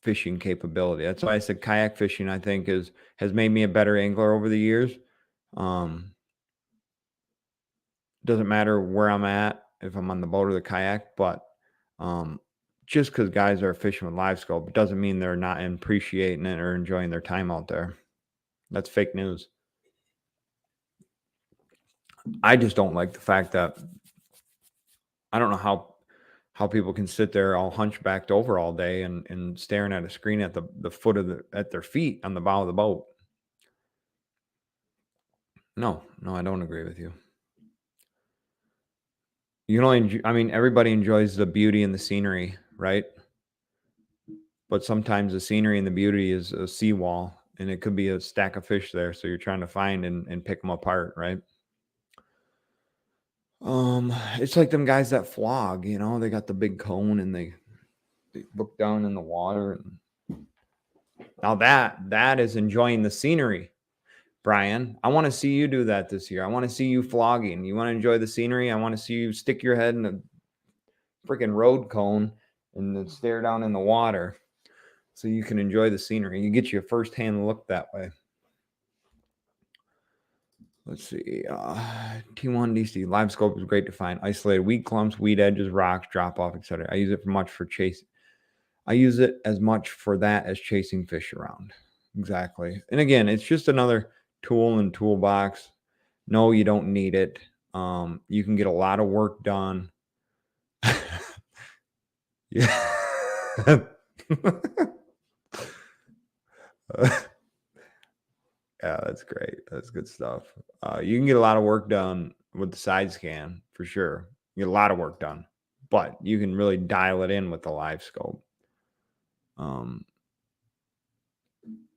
fishing capability. That's why I said kayak fishing, I think, has made me a better angler over the years. Doesn't matter where I'm at, if I'm on the boat or the kayak, but just because guys are fishing with live scope doesn't mean they're not appreciating it or enjoying their time out there. That's fake news. I just don't like the fact that I don't know how people can sit there all hunchbacked over all day and staring at a screen at the foot of at their feet on the bow of the boat. No, I don't agree with you. You can only everybody enjoys the beauty and the scenery, right? But sometimes the scenery and the beauty is a seawall, and it could be a stack of fish there. So you're trying to find and pick them apart, right? It's like them guys that flog, they got the big cone and they look down in the water. And now that is enjoying the scenery, Brian. I want to see you do that this year. I want to see you flogging. You want to enjoy the scenery? I want to see you stick your head in a freaking road cone and then stare down in the water so you can enjoy the scenery. You get you a first-hand look that way. Let's see. T1 DC live scope is great to find isolated weed clumps, weed edges, rocks, drop off, etc. I use it for chase. I use it as much for that as chasing fish around. Exactly. And again, it's just another tool in toolbox. No, you don't need it. You can get a lot of work done Yeah. Yeah, that's great. That's good stuff. You can get a lot of work done with the side scan for sure. You get a lot of work done, but you can really dial it in with the live scope. Um,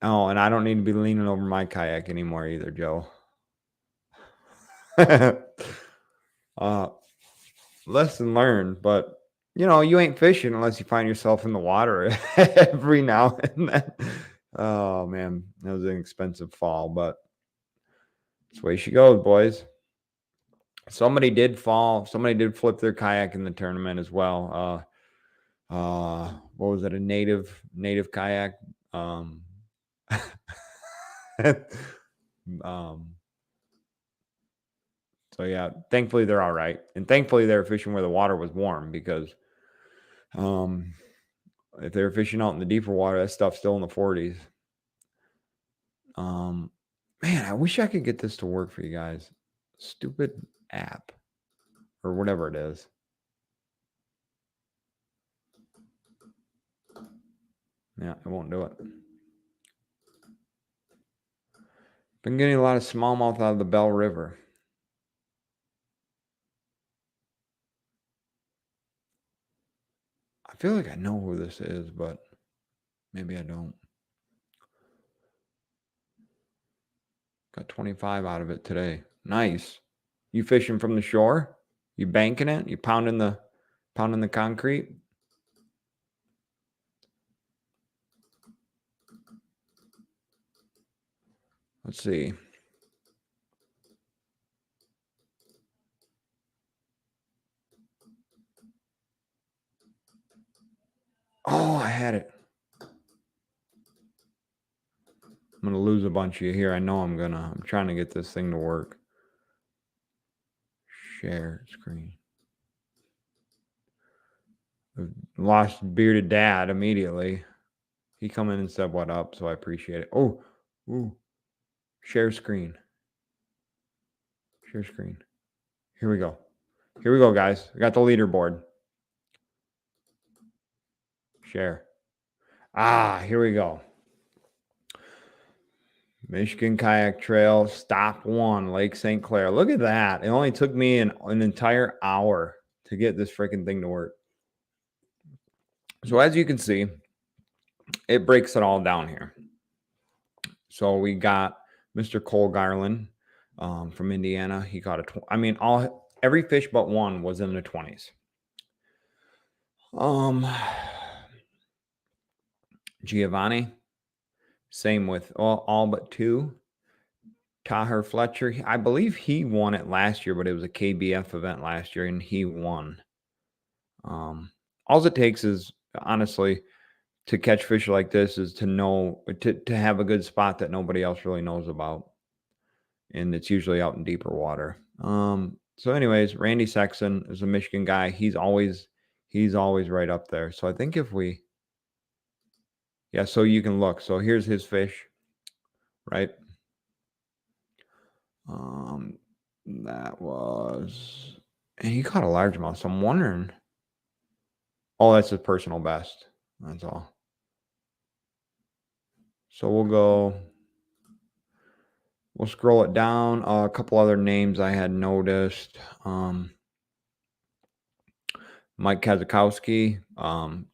oh, and I don't need to be leaning over my kayak anymore either, Joe. uh, Lesson learned, but you ain't fishing unless you find yourself in the water every now and then. Oh man, that was an expensive fall, but that's the way she goes, boys. Somebody did fall. Somebody did flip their kayak in the tournament as well. What was it? A native kayak. Um, um. So yeah, thankfully they're all right, and thankfully they're fishing where the water was warm because, um, if they were fishing out in the deeper water, that stuff's still in the 40s. Um, Man, I wish I could get this to work for you guys. Stupid app or whatever it is. Yeah, it won't do it. Been getting a lot of smallmouth out of the Bell River. I feel like I know who this is, but maybe I don't. Got 25 out of it today. Nice. You fishing from the shore? You banking it? You pounding the concrete? Let's see. Oh, I had it. I'm going to lose a bunch of you here. I know I'm going to. I'm trying to get this thing to work. Share screen. Lost bearded dad immediately. He come in and said what up, so I appreciate it. Oh, ooh. Share screen. Share screen. Here we go. Here we go, guys. I got the leaderboard. Share. Here we go. Michigan Kayak Trail, stop 1, Lake St. Clair. Look at that. It only took me an entire hour to get this freaking thing to work. So as you can see, it breaks it all down here. So we got Mr. Cole Garland from Indiana. He got every fish but one was in the 20s. Giovanni, same with all but 2. Taher Fletcher, I believe he won it last year, but it was a KBF event last year, and he won. All it takes is, honestly, to catch fish like this is to know, to have a good spot that nobody else really knows about. And it's usually out in deeper water. So anyways, Randy Sexton is a Michigan guy. He's always right up there. So I think so you can look. So here's his fish, right? That was, and he caught a largemouth. So I'm wondering. Oh, that's his personal best. That's all. So we'll scroll it down. A couple other names I had noticed. Mike Kazakowski,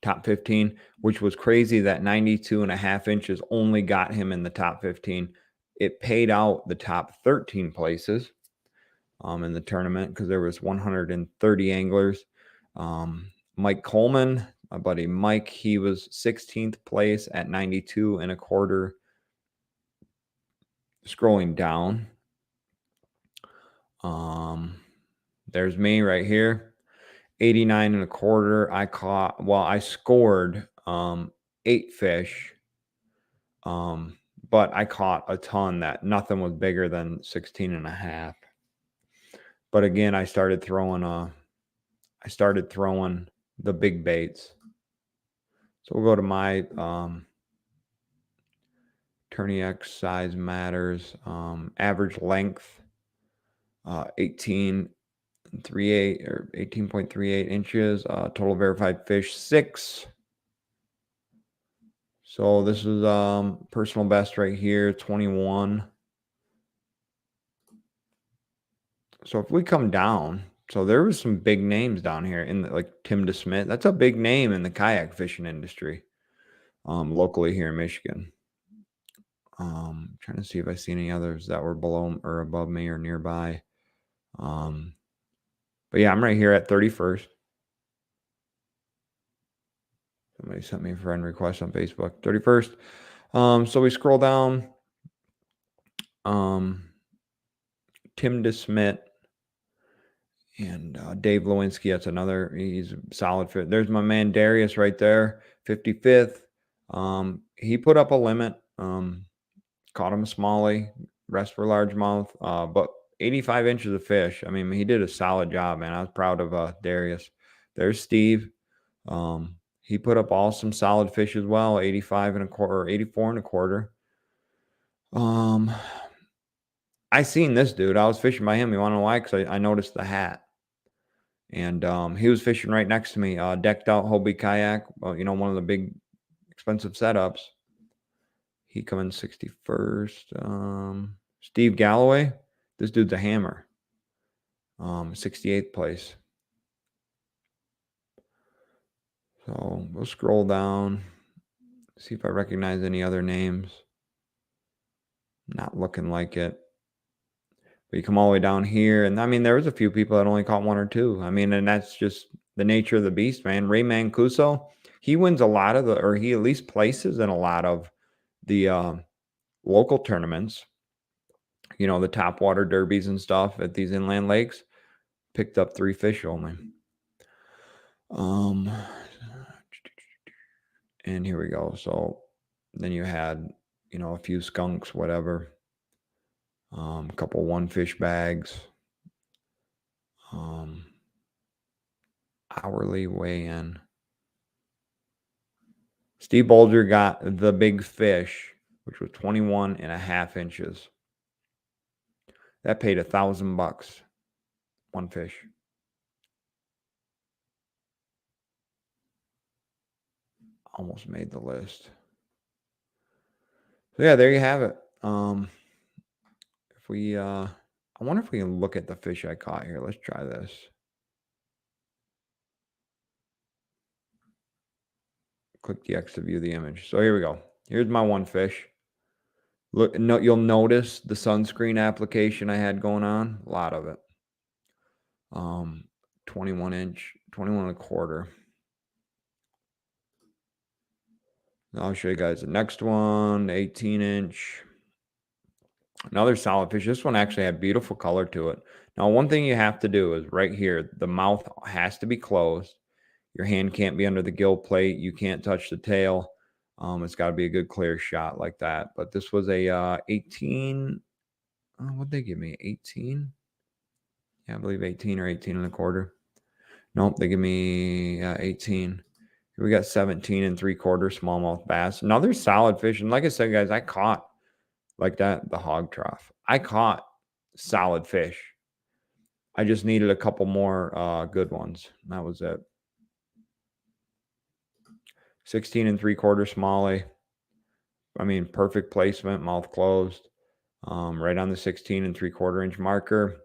top 15, which was crazy that 92.5 inches only got him in the top 15. It paid out the top 13 places in the tournament because there was 130 anglers. Mike Coleman, my buddy Mike, he was 16th place at 92.25. Scrolling down, there's me right here, 89.25. I scored 8 fish, but I caught a ton that nothing was bigger than 16.5. But again, I started throwing the big baits. So we'll go to my Tourney X size matters. Average length 18 38 or 18.38 inches. Total verified fish 6. So this is personal best right here, 21. So if we come down, so there was some big names down here in like Tim DeSmit. That's a big name in the kayak fishing industry, locally here in Michigan. Trying to see if I see any others that were below or above me or nearby. But yeah, I'm right here at 31st. Somebody sent me a friend request on Facebook. 31st. So we scroll down. Tim DeSmit and Dave Lewinsky. That's another. He's a solid fit. There's my man Darius right there, 55th. He put up a limit. Caught him a smallie. Rest were largemouth. But 85 inches of fish. I mean, he did a solid job, man. I was proud of Darius. There's Steve. He put up some solid fish as well. 85 and a quarter, 84 and a quarter. I seen this dude. I was fishing by him. You want to know why? Because I noticed the hat. And he was fishing right next to me, decked out Hobie kayak, one of the big expensive setups. He come in 61st. Steve Galloway, this dude's a hammer. 68th place. So we'll scroll down, see if I recognize any other names. Not looking like it. But you come all the way down here, and I mean, there was a few people that only caught 1 or 2. I mean, and that's just the nature of the beast, man. Ray Mancuso, he wins a lot of or he at least places in a lot of the local tournaments. The top water derbies and stuff at these inland lakes. Picked up 3 fish only. And here we go. So then you had, a few skunks, whatever. A couple 1 fish bags. Hourly weigh-in. Steve Bolger got the big fish, which was 21 and a half inches. That paid $1,000. 1 fish. Almost made the list. So yeah, there you have it. If we I wonder if we can look at the fish I caught here. Let's try this. Click the X to view the image. So here we go. Here's my 1 fish. Look, you'll notice the sunscreen application I had going on. A lot of it. 21 inch, 21 and a quarter. I'll show you guys the next one, 18 inch. Another solid fish. This one actually had beautiful color to it. Now, one thing you have to do is right here, the mouth has to be closed. Your hand can't be under the gill plate. You can't touch the tail. It's got to be a good clear shot like that. But this was a 18. What'd they give me? 18? Yeah, I believe 18 or 18 and a quarter. Nope, they give me 18. Here we got 17 and 3/4 smallmouth bass. Another solid fish. And like I said, guys, I caught like that, the hog trough. I caught solid fish. I just needed a couple more good ones. That was it. 16 and 3/4 smallie. I mean, perfect placement, mouth closed. Right on the 16 and 3/4 inch marker.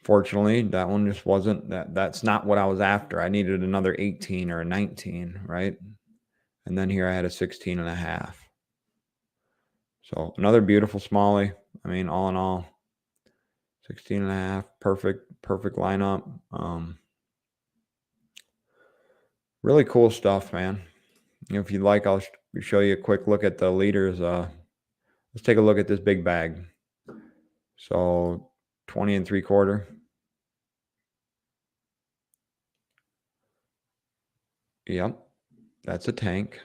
Fortunately, that one just wasn't that's not what I was after. I needed another 18 or a 19, right? And then here I had a 16 and a half. So another beautiful smallie. I mean, all in all, 16 and a half, perfect lineup. Really cool stuff, man. If you'd like, I'll show you a quick look at the leaders. Let's take a look at this big bag. So 20 and 3/4. Yep, that's a tank.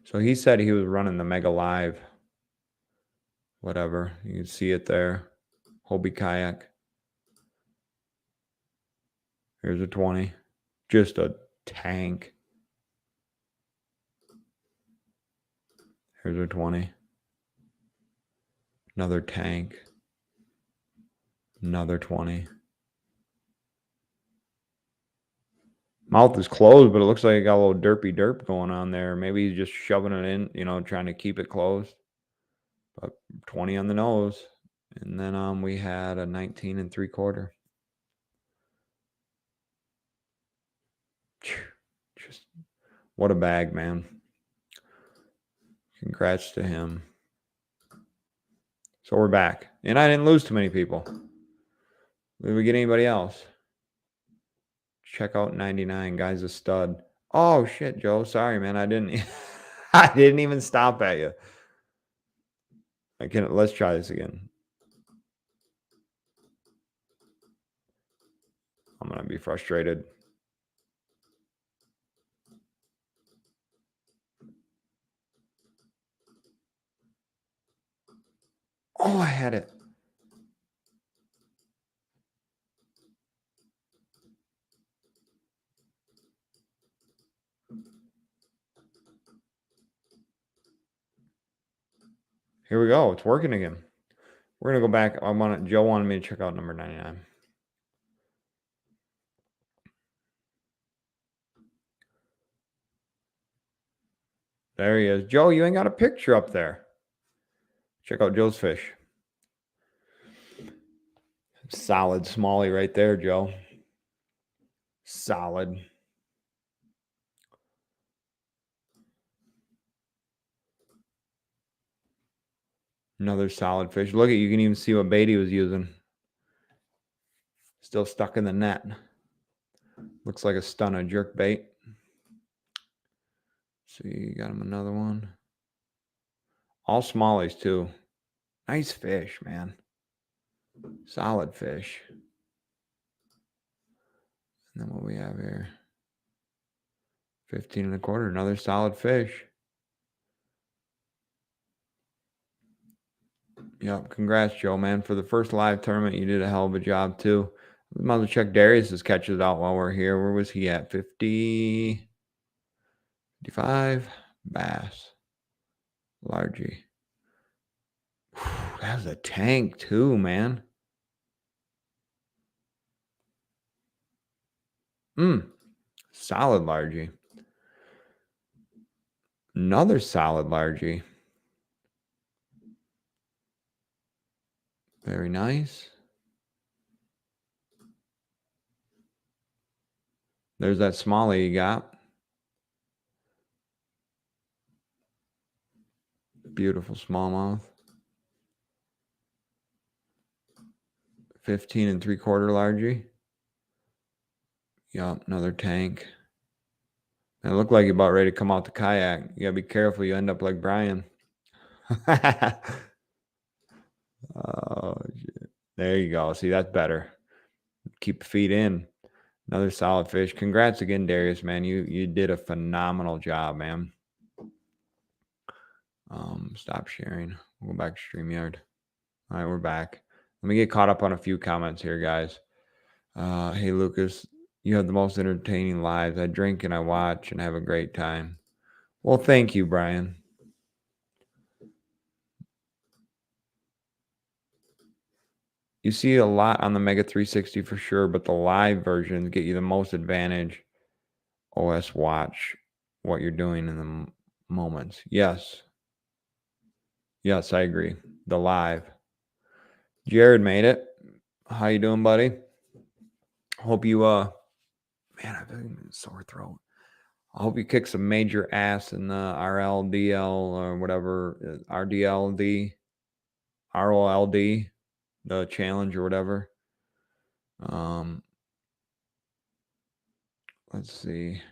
So he said he was running the Mega Live. Whatever. You can see it there. Hobie kayak. Here's a 20. Just a tank. Here's a 20. Another tank. Another 20. Mouth is closed, but it looks like it got a little derpy derp going on there. Maybe he's just shoving it in, trying to keep it closed. But 20 on the nose. And then we had a 19 3/4. Just what a bag, man. Congrats to him. So we're back. And I didn't lose too many people. Did we get anybody else? Check out 99. Guy's a stud. Oh shit, Joe. Sorry, man. I didn't I didn't even stop at you. Let's try this again. I'm gonna be frustrated. Oh, I had it. Here we go. It's working again. We're gonna go back. Joe wanted me to check out number 99. There he is. Joe, you ain't got a picture up there. Check out Joe's fish. Solid smallie right there, Joe. Solid. Another solid fish. Look at, you can even see what bait he was using. Still stuck in the net. Looks like a stunner jerk bait. See, got him another one. All smallies too. Nice fish, man. Solid fish. And then what we have here? 15 1/4. Another solid fish. Yep. Congrats, Joe, man. For the first live tournament, you did a hell of a job too. We might as well check Darius's catches out while we're here. Where was he at? 50, 55. Bass. Largie. That was a tank too, man. Solid largie. Another solid largie. Very nice. There's that smallie you got. Beautiful smallmouth. 15 3/4 largie. Yup, another tank. It looked like you're about ready to come out the kayak. You gotta be careful. You end up like Brian. Oh, shit. There you go. See, that's better. Keep the feet in. Another solid fish. Congrats again, Darius, man. You did a phenomenal job, man. Stop sharing. We'll go back to StreamYard. All right, we're back. Let me get caught up on a few comments here, guys. Hey, Lucas, you have the most entertaining lives. I drink and I watch and have a great time. Well, thank you, Brian. You see a lot on the Mega 360 for sure, but the live versions get you the most advantage. OS watch what you're doing in the moments. Yes. Yes, I agree. The live. Jared made it. How you doing, buddy? Hope you man, I've been sore throat. I hope you kick some major ass in the RLDL or whatever, RDLD, ROLD, the challenge or whatever. Let's see.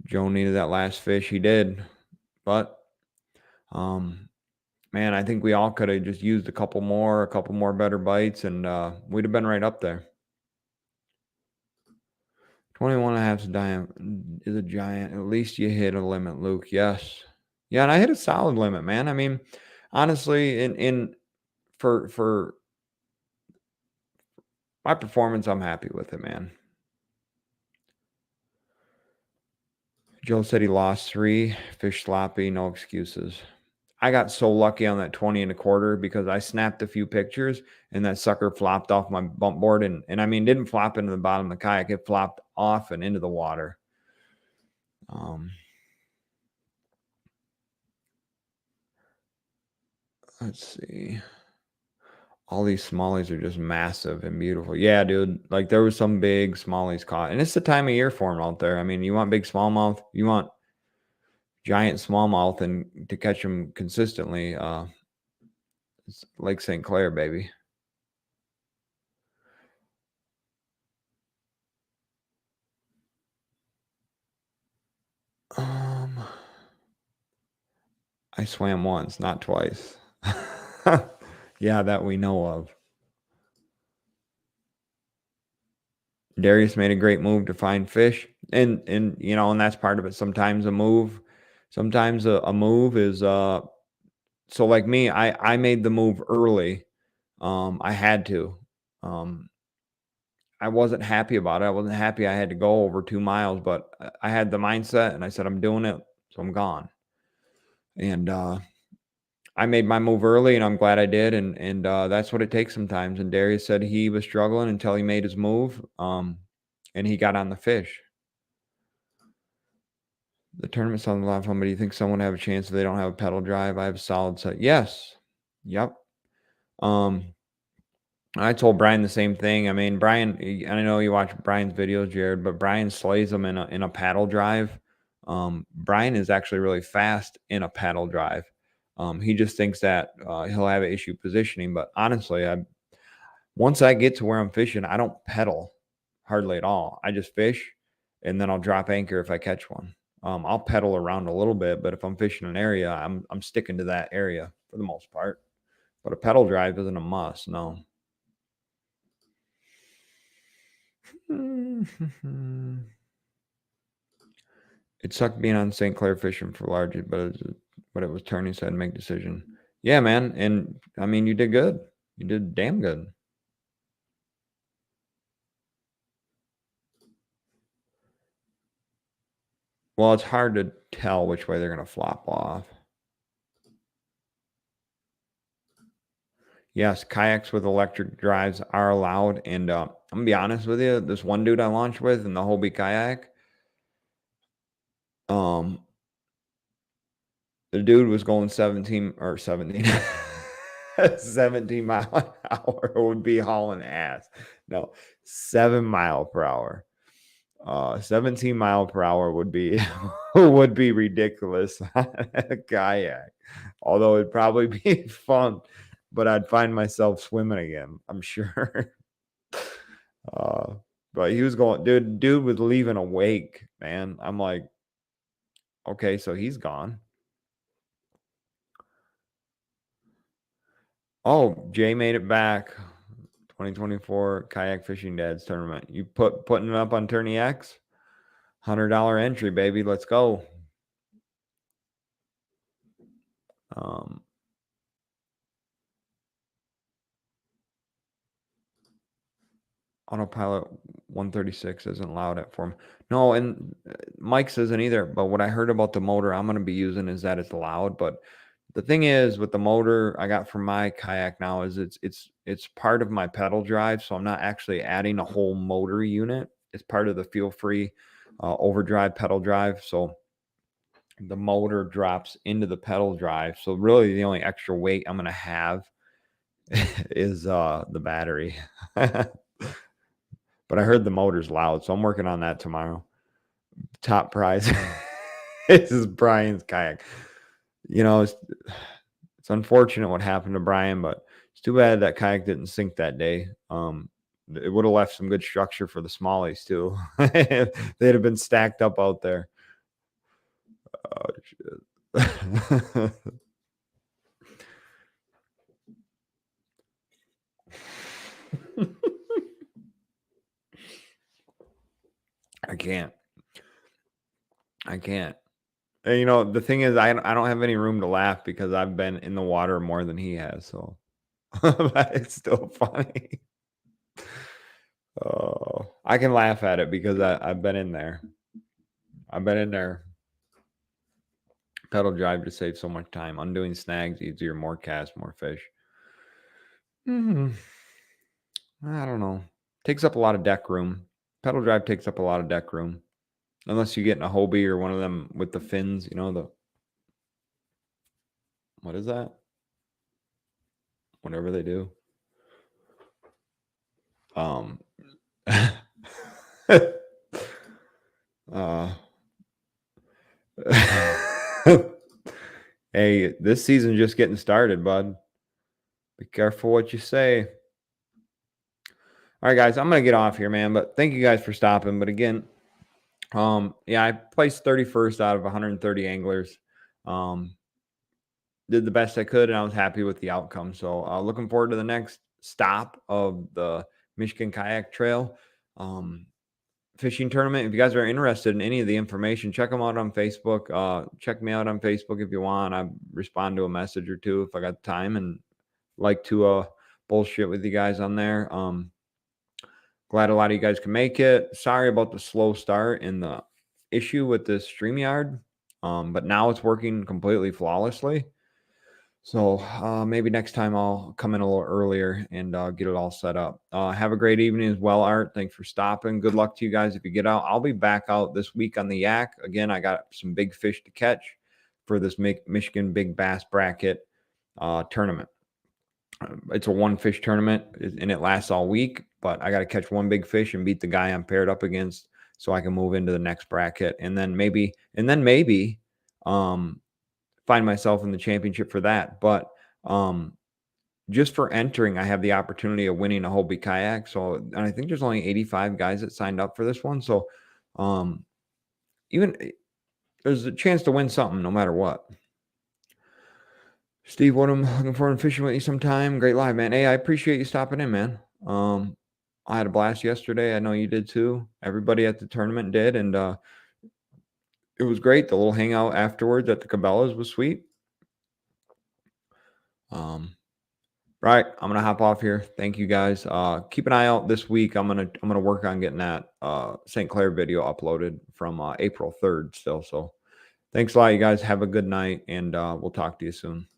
Joe needed that last fish. He did. But man, I think we all could have just used a couple more better bites, and we'd have been right up there. 21 and a half is a giant. At least you hit a limit, Luke. Yes. Yeah, and I hit a solid limit, man. I mean, honestly, for my performance, I'm happy with it, man. Joe said he lost 3. Fish sloppy, no excuses. I got so lucky on that 20 and a quarter because I snapped a few pictures and that sucker flopped off my bump board and I mean didn't flop into the bottom of the kayak. It flopped off and into the water. Let's see. All these smallies are just massive and beautiful. Yeah, dude. Like there was some big smallies caught. And it's the time of year for them out there. I mean, you want big smallmouth, you want giant smallmouth and to catch them consistently. It's Lake St. Clair, baby. I swam once, not twice. Yeah, that we know of. Darius made a great move to find fish, and you know, and that's part of it. Sometimes a move is so like me, I made the move early. I had to. Um, I wasn't happy about it. I wasn't happy I had to go over 2 miles, but I had the mindset and I said, I'm doing it, so I'm gone. And I made my move early and I'm glad I did. And that's what it takes sometimes. And Darius said he was struggling until he made his move. And he got on the fish. The tournament's on the lot of fun, but do you think someone have a chance if they don't have a pedal drive? I have a solid set. Yes. Yep. I told Brian the same thing. I mean, Brian, and I know you watch Brian's videos, Jared, but Brian slays them in a paddle drive. Brian is actually really fast in a paddle drive. He just thinks that he'll have an issue positioning. But honestly, once I get to where I'm fishing, I don't pedal hardly at all. I just fish, and then I'll drop anchor if I catch one. I'll pedal around a little bit, but if I'm fishing an area, I'm sticking to that area for the most part. But a pedal drive isn't a must. No. It sucked being on St. Clair fishing for large, but it was turning, so I had to make a decision. Yeah, man, and I mean, you did good. You did damn good. Well, it's hard to tell which way they're gonna flop off. Yes, kayaks with electric drives are allowed, and I'm gonna be honest with you. This one dude I launched with in the Hobie kayak, um, the dude was going 17 or 17, 17 mile an hour would be hauling ass. No, 7 mile per hour. 17 mile per hour would be would be ridiculous on a kayak. Although it'd probably be fun, but I'd find myself swimming again, I'm sure. Uh, but he was going, dude was leaving a wake, man. I'm like, okay, so he's gone. Oh, Jay made it back. 2024 Kayak Fishing Dads Tournament. You putting it up on Tourney X? $100 entry, baby. Let's go. Autopilot 136 isn't allowed at form. No, and Mike's isn't either. But what I heard about the motor I'm going to be using is that it's loud. But the thing is, with the motor I got from my kayak now is it's part of my pedal drive, so I'm not actually adding a whole motor unit. It's part of the feel free overdrive pedal drive. So the motor drops into the pedal drive. So really, the only extra weight I'm going to have is the battery. But I heard the motor's loud, so I'm working on that tomorrow. Top prize. This is Brian's kayak. You know, it's unfortunate what happened to Brian, but it's too bad that kayak didn't sink that day. It would have left some good structure for the smallies too. They'd have been stacked up out there. Oh shit. I can't. I can't. And, you know, the thing is, I don't have any room to laugh because I've been in the water more than he has. So, but it's still funny. Oh, I can laugh at it because I've been in there. I've been in there Pedal drive to save so much time. Undoing snags, easier, more casts, more fish. I don't know. Takes up a lot of deck room. Pedal drive takes up a lot of deck room. Unless you get in a Hobie or one of them with the fins, what is that? Whatever they do. Hey, this season just getting started, bud. Be careful what you say. All right, guys, I'm gonna get off here, man. But thank you guys for stopping. But again, yeah, I placed 31st out of 130 anglers. Did the best I could, and I was happy with the outcome. So looking forward to the next stop of the Michigan Kayak Trail fishing tournament. If you guys are interested in any of the information, check them out on Facebook. Check me out on Facebook if you want. I respond to a message or two if I got time, and like to bullshit with you guys on there. Glad a lot of you guys can make it. Sorry about the slow start and the issue with the StreamYard, but now it's working completely flawlessly. So maybe next time I'll come in a little earlier and get it all set up. Have a great evening as well, Art. Thanks for stopping. Good luck to you guys if you get out. I'll be back out this week on the Yak. Again, I got some big fish to catch for this Michigan Big Bass Bracket tournament. It's a one fish tournament and it lasts all week, but I got to catch one big fish and beat the guy I'm paired up against so I can move into the next bracket. And then maybe find myself in the championship for that. But just for entering, I have the opportunity of winning a Hobie kayak. So, and I think there's only 85 guys that signed up for this one. So even there's a chance to win something no matter what. Steve, what I'm looking forward to fishing with you sometime. Great live, man. Hey, I appreciate you stopping in, man. I had a blast yesterday. I know you did too. Everybody at the tournament did, and it was great. The little hangout afterwards at the Cabela's was sweet. Right, I'm gonna hop off here. Thank you guys. Keep an eye out this week. I'm gonna work on getting that St. Clair video uploaded from April 3rd still. So thanks a lot, you guys. Have a good night, and we'll talk to you soon.